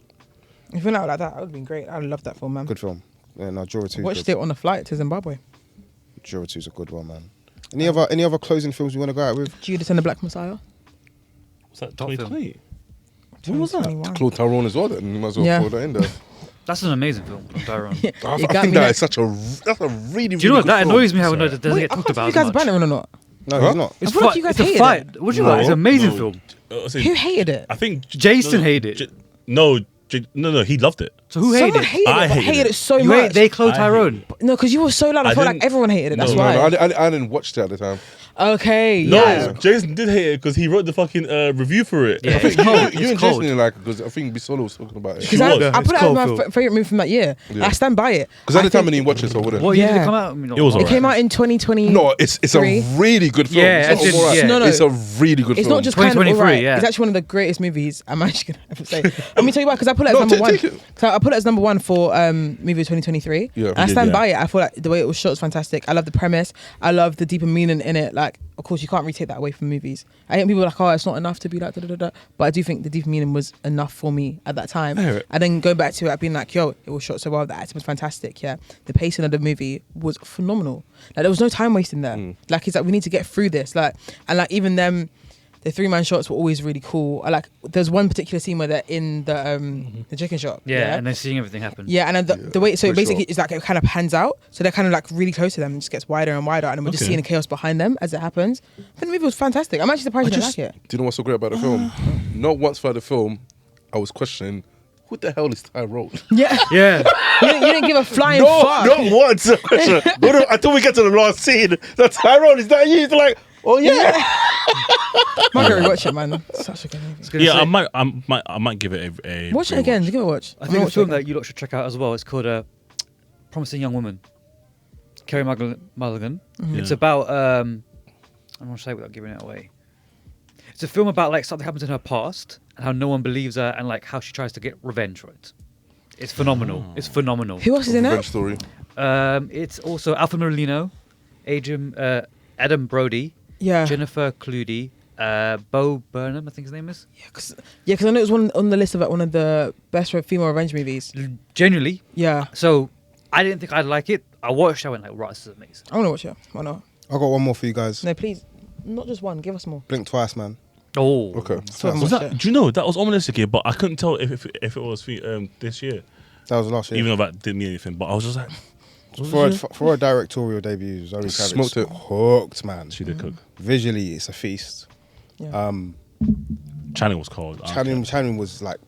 If it went out like that, that would have been great. I loved that film, man. Good film. Yeah, no, Juror 2. Watched it on a flight to Zimbabwe. Juror 2 is a good one, man. Any other closing films you want to go out with? Judas and the Black Messiah. Was that Top film. 2020? When was that? Claude Tyrone as well. Then you might as well Yeah. throw that in there. That's an amazing film, Tyrone. I It got think me that next. is such that's a really. Do you know what? good That film. annoys me how it Sorry. doesn't get I talked thought about you as guys much. banned it or not? No, Huh? he's not. It's I feel like you guys it's a hated fight. What do you No. like? It's an amazing No. film. Who hated it? I think Jason hated it. No, he loved it. So who hated Someone it? hated I it, but hated hated it. it so You much. hate they Claude I Tyrone. hate No, because you were so loud. I I felt like didn't- everyone hated it. That's No, why. I didn't watch it at the time. Okay. No, Yeah. Jason did hate it because he wrote the fucking review for it. Yeah, I think it's cold. you and It's cold. Jason like because I think Bisola was talking about it. Because was. I It's put it as cold my film. favourite movie from that year. Yeah. I stand by it. Because at the I time I think didn't watch it, so I wouldn't. What year did Yeah. it come out? I mean, It was it alright. came out in 2020. No, it's a really good film. Yeah, it's, as in, not alright. yeah. No, no. It's a really good It's film. not just kind of 2023, alright. yeah. It's actually one of the greatest movies I'm actually gonna ever say. Let me tell you why, because I put it as No, number one. take it. So I put it as number one for movie of 2023. Yeah. And I You did, stand yeah. by it. I feel like the way it was shot was fantastic. I love the premise. I love the deeper meaning in it. Like, of course, you can't really take that away from movies. I think people are like, oh, it's not enough to be like da da da da. But I do think the deeper meaning was enough for me at that time. I hear it. And then go back to it being like, yo, it was shot so well. The acting was fantastic. Yeah, the pacing of the movie was phenomenal. Like there was no time wasting there. Like it's like we need to get through this. Like and like even them, the 3-man shots were always really cool. I like there's one particular scene where they're in the chicken shop. Yeah, and then seeing everything happen. Yeah, and then the way, so for basically sure. it's like it kind of pans out, so they're kind of like really close to them, and it just gets wider and wider, and then we're just Okay. seeing the chaos behind them as it happens. I think the movie was fantastic. I'm actually surprised you didn't like it. Do you know what's so great about the film? Not once throughout the film, I was questioning who the hell is Tyrone. Yeah, Yeah. you didn't give a flying fuck. not once. Until we get to the last scene, that Tyrone is that you? It's like, oh yeah. Might go rewatch it, man. Such a good movie. Yeah, I might give it a Watch it rewatch. again. Give it a watch. I think a film that you lot should check out as well. It's called Promising Young Woman. Carey Mulligan. It's about I'm not say without giving it away. It's a film about like something happens in her past and how no one believes her and like how she tries to get revenge for it. It's phenomenal. It's phenomenal. Who else is in Revenge it? story. It's also Alfred Molino, Adam Brody, Yeah, Jennifer Cludy, Bo Burnham, I think his name is. because I know it was on the list of like, one of the best female revenge movies. Genuinely. Yeah, So I didn't think I'd like it. I watched. I went like, right, this is amazing. I want to watch it. Why not? I got one more for you guys. No, please, not just one. Give us more. Blink twice, man. Oh, Okay. So Was that, do you know that was ominous again? But I couldn't tell if it was this year, That was last year. even though that didn't mean anything. But I was just like, For a directorial debut, Zoe Kravitz Smoked it. hooked, man. she did cook. Visually, it's a feast. Yeah. Channing was cold. Channing was like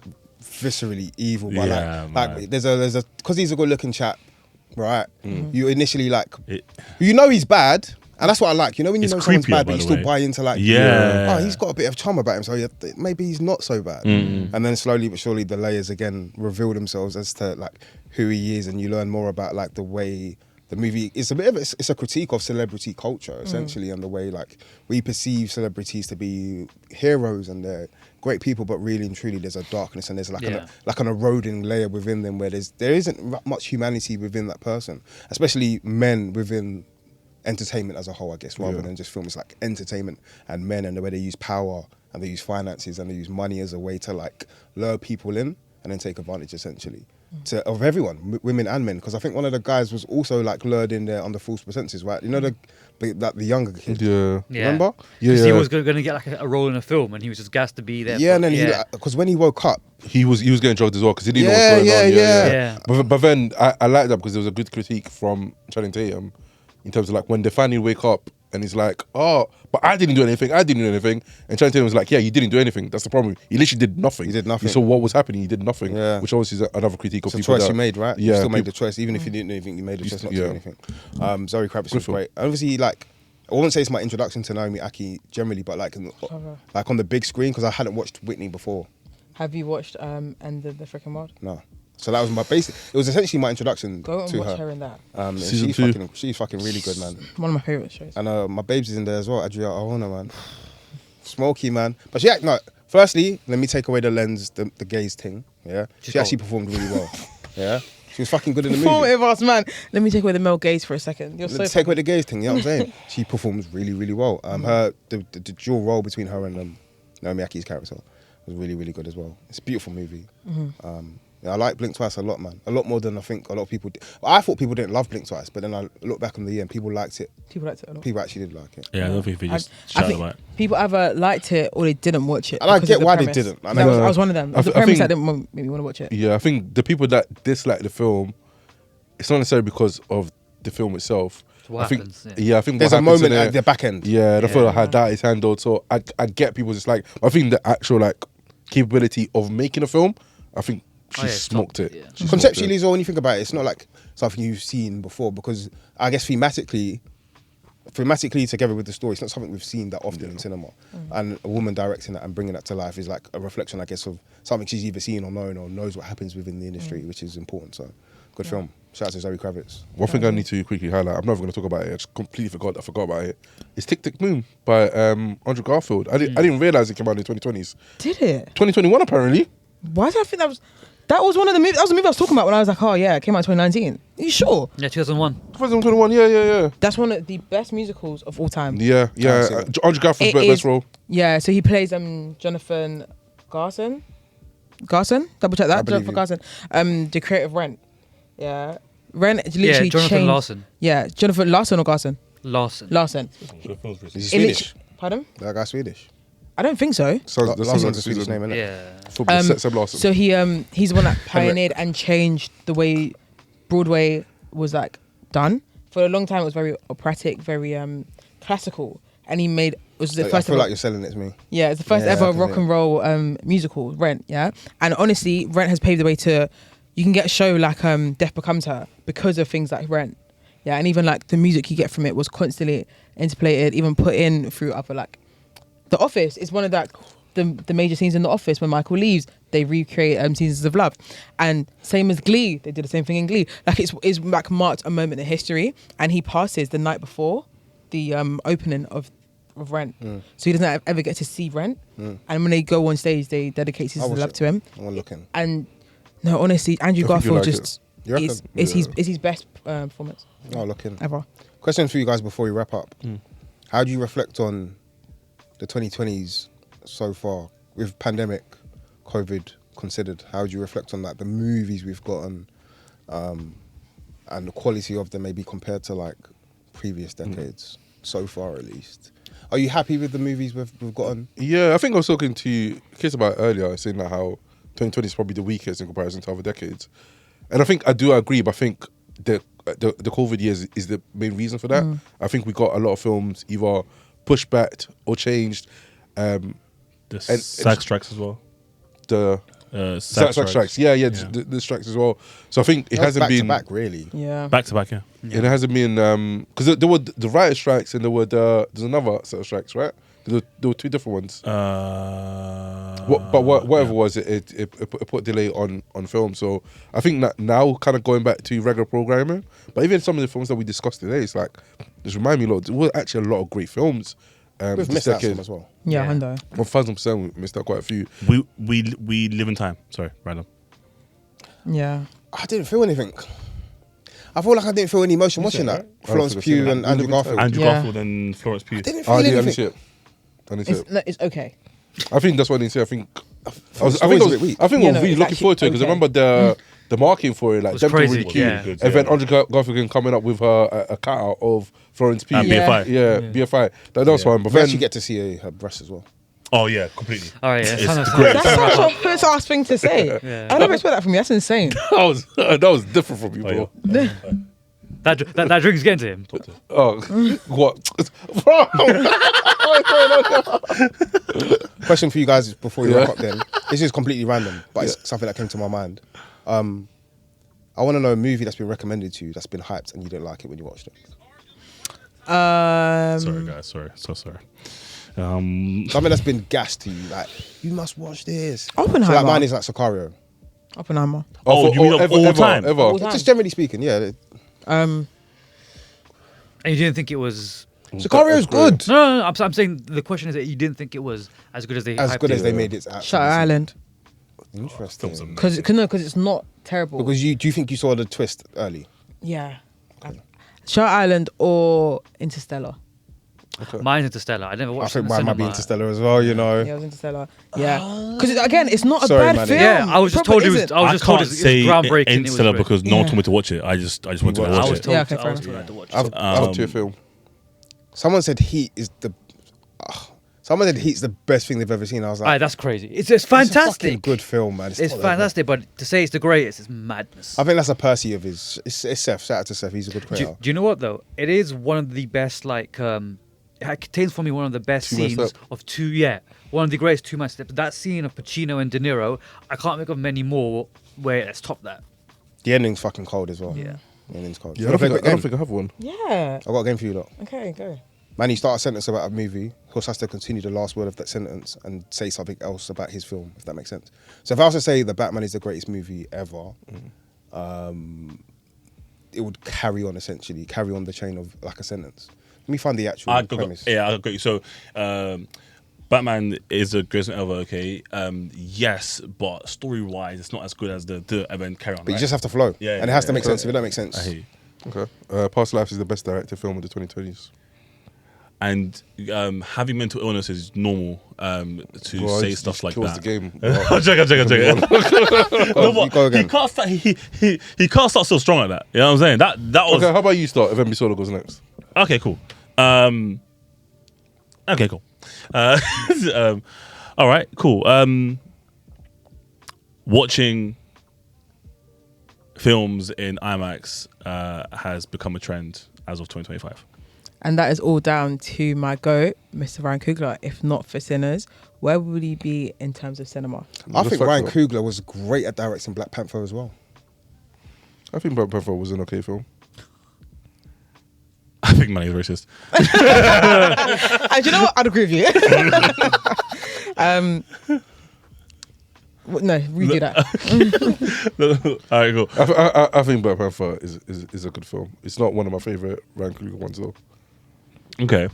viscerally evil, but Yeah, like man. there's a because he's a good looking chap, right? You initially like It- you know he's bad, and that's what I like. You know when you It's know someone's creepier, bad, by but you the still way. buy into like Yeah. oh, he's got a bit of charm about him, so maybe he's not so bad. And then slowly but surely the layers again reveal themselves as to like who he is, and you learn more about like the way the movie is it's a critique of celebrity culture essentially, and the way like we perceive celebrities to be heroes and they're great people, but really and truly there's a darkness and there's like an eroding layer within them where there isn't much humanity within that person, especially men within entertainment as a whole, I guess, rather than just film. It's like entertainment and men and the way they use power and they use finances and they use money as a way to like lure people in and then take advantage essentially of everyone, women and men. Because I think one of the guys was also like lured in there under false pretenses, right? You know the younger kid. Yeah. Remember? Yeah. Because he was going to get like a role in a film, and he was just gassed to be there. Yeah, and then because when he woke up, He was getting drugged as well because he didn't know what's going on. Yeah. But then I like that because there was a good critique from Channing Tatum in terms of like when they finally wake up and he's like, oh, but I didn't do anything. And Channing Tatum was like, yeah, you didn't do anything. That's the problem. You literally did nothing. He did nothing. You saw what was happening. You did nothing. Yeah. Which obviously is another critique of it's a people choice that, you made, right? Yeah, You still made the choice, even if you didn't do anything. You made the choice not to do anything. Zoe Kravitz was film. great. Obviously, like I wouldn't say it's my introduction to Naomi Aki generally, but like like on the big screen because I hadn't watched Whitney before. Have you watched End of the Freaking World? No. So that was my basic. It was essentially my introduction Go and to watch her. her in that. And Season 2. she's fucking really good, man. One of my favorite shows. And my babes is in there as well, Adria Arjona, man. Smoky, man. But firstly, let me take away the lens, the gaze thing. Yeah, she actually performed really well. Yeah, she was fucking good in the movie. Performative ass man. Let me take away the male gaze for a second. You're so Let's take away the gaze thing. You know what I'm saying? She performs really, really well. The dual role between her and Naomi Aki's character was really, really good as well. It's a beautiful movie. Yeah, I like Blink Twice a lot, man. A lot more than I think a lot of people did. I thought people didn't love Blink Twice, but then I look back on the year and people liked it. People liked it a lot. People actually did like it. Yeah, I don't think they just I shout think about it. people either liked it or they didn't watch it. And I because get of the why they premise. didn't. I That know. I was one of them. It was I the premise think- that didn't make me want to watch it. Yeah, I think the people that dislike the film, it's not necessarily because of the film itself. What I think, happens, I think There's what a happens moment in at the back end. Yeah, the feel how that is handled. So I get people just like. I think the actual like capability of making a film, I think she smoked it. Yeah. She smoked Conceptually it. as well, when you think about it, it's not like something you've seen before because I guess thematically together with the story, it's not something we've seen that often in cinema. And a woman directing that and bringing that to life is like a reflection, I guess, of something she's either seen or known or knows what happens within the industry, which is important. So, good film. Shout out to Zoe Kravitz. One thing I need to quickly highlight, I'm never going to talk about it. I just completely forgot about it. It's Tick Tick Boom by Andrew Garfield. I didn't realize it came out in the 2020s. Did it? 2021 apparently. Why did I think that was one of the movies? That was the movie I was talking about when I was like, oh yeah, it came out in 2019. Are you sure? Yeah, 2001. 2021. Yeah. That's one of the best musicals of all time. Yeah. Andrew Garfield's It best is- role. Yeah, so he plays Jonathan Garson. Double check that. believe Jonathan you. Garson. The creator of Rent. Yeah. Rent literally Yeah, Jonathan changed. Larson. Yeah, Jonathan Larson or Garson? Larson. Larson. Is he It Swedish? Pardon? That guy's Swedish. I don't think so. So Larson's a Swedish name, innit? Yeah. Seb Larson. So he's the one that pioneered and changed the way Broadway was like done. For a long time, it was very operatic, very classical, and he was the I first. feel ever, like you're selling it to me. yeah, it's the first Yeah, ever I can rock hear and roll musical, Rent. Yeah, and honestly, Rent has paved the way to. You can get a show like Death Becomes Her because of things like Rent. Yeah, and even like the music you get from it was constantly interpolated, even put in through other like. The Office is one of the major scenes in The Office when Michael leaves. They recreate Seasons of Love, and same as Glee, they did the same thing in Glee. Like it's like marked a moment in history, and he passes the night before the opening of Rent, so he doesn't ever get to see Rent. And when they go on stage, they dedicate Seasons of watch Love it. to him. I'm looking. And no, honestly, Andrew I think you Garfield like just You reckon? is his best performance Oh, looking. ever. Question for you guys before we wrap up. How do you reflect on the 2020s so far with pandemic, COVID considered? How do you reflect on that? The movies we've gotten, and the quality of them maybe compared to like previous decades so far at least. Are you happy with the movies we've gotten? Yeah, I think I was talking to Kiss about it earlier, saying that how 2020 is probably the weakest in comparison to other decades. And I think I do agree, but I think the COVID years is the main reason for that. I think we got a lot of films either pushed back or changed. The SAG strikes as well. The SAG strikes. Yeah. The strikes as well. So I think it That's hasn't been back to back, really. Yeah. Back to back, yeah. It hasn't been because there were the writer strikes and there's another set of strikes, right? There were two different ones. Whatever was it put delay on film. So I think that now kind of going back to regular programming. But even some of the films that we discussed today, it's like just remind me a lot. There were actually a lot of great films. We've missed out some as well. Yeah, Hundo. 1,000% we missed out quite a few. We live in time. Sorry, random. Yeah. I didn't feel anything. I feel like I didn't feel any emotion watching that. Florence Pugh and Andrew Garfield. Andrew Yeah. Garfield and Florence Pugh. I didn't feel I didn't anything. see it. I didn't see it. It's okay. I think that's what I didn't see. I think I was a bit weak. really Yeah, no, looking it's forward to it because I actually remember the marketing for it, like was them two crazy, really cute. yeah. Good, And then yeah. Andrew Garfield coming up with a cutout of Florence Pugh. BFI. Yeah, BFI. That was fine. But We then actually get to see her breasts as well. Oh yeah, completely. All right, yeah. It's Sounds great. like- That's such a piss ass thing to say. Yeah. I never expect that from you. That's insane. that was different from you, bro. yeah. That drink's getting to him. Oh, what, bro? Question for you guys before we wrap up then. This is completely random, but it's something that came to my mind. I want to know a movie that's been recommended to you that's been hyped and you didn't like it when you watched it. Sorry guys, so sorry. Something that's been gassed to you, like you must watch this. Oppenheimer. So like mine is like Sicario. Oppenheimer. Oh, you mean of all time? Ever. All time. Just generally speaking, yeah. Um, And you didn't think it was... Sicario's good. No. I'm saying the question is that you didn't think it was as good as they As hyped good it. as they made it. Shutter Island. Interesting. Because it's not terrible. Because do you think you saw the twist early? Yeah. Shutter Island or Interstellar. Mine's Interstellar. I never I watched it in think the mine might be cinema. Interstellar as well. You know. Yeah, it was Interstellar. Yeah. Because again, it's not a Sorry, bad Manny. film. Yeah, I was just told it was. isn't. I was just told can't it was say groundbreaking. It was Interstellar great. because no one Yeah. told me to watch it. I just wanted to watched I watch was it. told. Yeah, okay, I fair was enough. told to watch it. I've Up to a film. Someone said Heat is the. Someone said Heat's the best thing they've ever seen. I was like, Aye, that's crazy. It's it's a fucking fantastic. good film, man. It's not that fantastic, but to say it's the greatest is madness. bad. I think that's a Percy of his. It's Seth. Shout out to Seth. He's a good Do creator. you know what though? It is one of the best. Like, it contains for me one of the best Two-man scenes step. of two. Yeah, one of the greatest two-man steps. That scene of Pacino and De Niro. I can't think of many more where it's top that. The ending's fucking cold as well. Yeah. The ending's cold. Yeah, You I wanna play a don't quick game? think I have one. Yeah. I got a game for you lot. Okay, go. Man, you start a sentence about a movie. Huss has to continue the last word of that sentence and say something else about his film, if that makes sense. So if I was to say The Batman is the greatest movie ever, it would carry on the chain of like a sentence. Let me find the actual premise. I got you. So, Batman is the greatest ever. Okay, yes, but story-wise, it's not as good as the event carry on. But you just have to flow. Yeah, and it has to yeah, make yeah. sense. If it don't make sense, I hear you. Okay. Past Lives is the best directed film of the 2020s. And having mental illness is normal to Bro, say it stuff just like kills that. the game. I'm joking. No, but go again. he can't start. He can't start so strong like that. You know what I'm saying? That was Okay, how about you start? If Bisola goes next. okay. Cool. Okay, cool. All right, cool. Watching films in IMAX has become a trend as of 2025. And that is all down to my goat, Mr. Ryan Coogler. If not for Sinners, where would he be in terms of cinema? I Just think fuck Ryan up. Coogler was great at directing Black Panther as well. I think Black Panther was an okay film. I think Manny is racist. And do you know what? I'd agree with you. No, redo that. All right, cool. I think Black Panther is a good film. It's not one of my favorite Ryan Coogler ones though. Okay.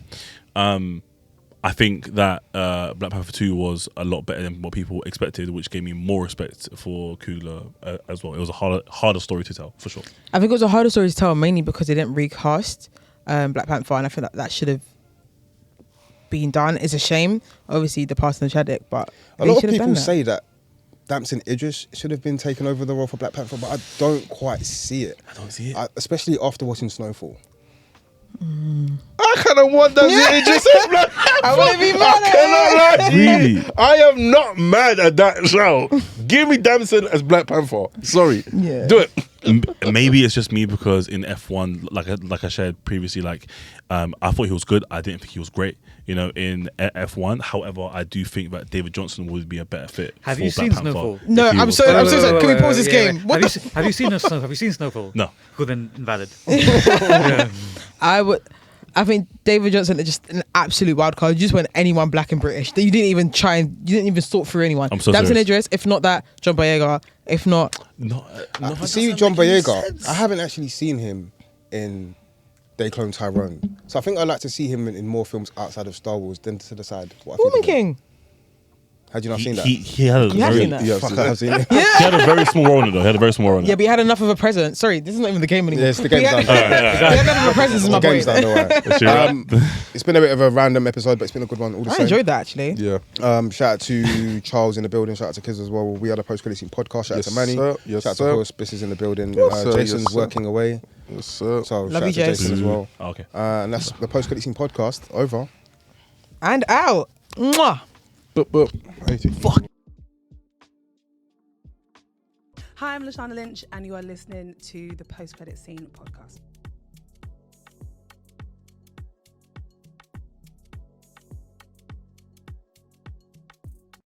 I think that Black Panther 2 was a lot better than what people expected, which gave me more respect for Coogler as well. It was a harder story to tell, for sure. I think it was a harder story to tell, mainly because they didn't recast Black Panther, and I think that should have been done. It's a shame, obviously, the passing of Chadwick, but A they lot should of have done people that. say that Damson Idris should have been taking over the role for Black Panther, but I don't quite see it. I don't see it. Especially after watching Snowfall. I kind of want Damson Idris as Black Panther. I wouldn't be mad at cannot lie to you. Really? I am not mad at that show. Give me Damson as Black Panther. Sorry. Yeah. Do it. Maybe it's just me because in F1, like I shared previously, like I thought he was good. I didn't think he was great. You know, in F1. However, I do think that David Johnson would be a better fit. Have for you Black seen Panther Snowfall? if No, he I'm was- so sorry. Can we pause this game? Wait. What Have you seen Have you seen Snowfall? No. Well, then invalid. I think David Johnson is just an absolute wild card. You just went anyone black and British. You didn't even try and you didn't even sort through anyone. I'm so Damson serious. Idris. If not that, John Boyega. If not, No, See John Boyega, I haven't actually seen him in They Clone Tyrone. So I think I'd like to see him in more films outside of Star Wars than to decide what I think. Woman of him. King. Had you not seen that? He had a You have very, seen that? Yeah, fuck, I've seen it. he had a very small role in it though. He had a very small role in it. Yeah, but he had enough of a presence. Sorry, this is not even the game anymore. Yeah, it's the But he game's had- done. He had enough of a presence, is my The game's point. done, alright. It's been a bit of a random episode, but it's been a good one all the I same. enjoyed that actually. Yeah. Shout out to Charles in the building. Shout out to Kiz as well. We had a post-credit scene podcast. Shout out Yes, to Manny. sir. Yes, shout out sir. to Huss. Biss is in the building. Yes, sir. Jason's Yes, sir. working away. Yes, sir. So Love shout you, out to Jason. Jason as well. Oh, okay. And that's the post-credit scene podcast over. And out. Mwah. But. 80. Fuck. Hi, I'm Lashana Lynch, and you are listening to the Post Credit Scene podcast.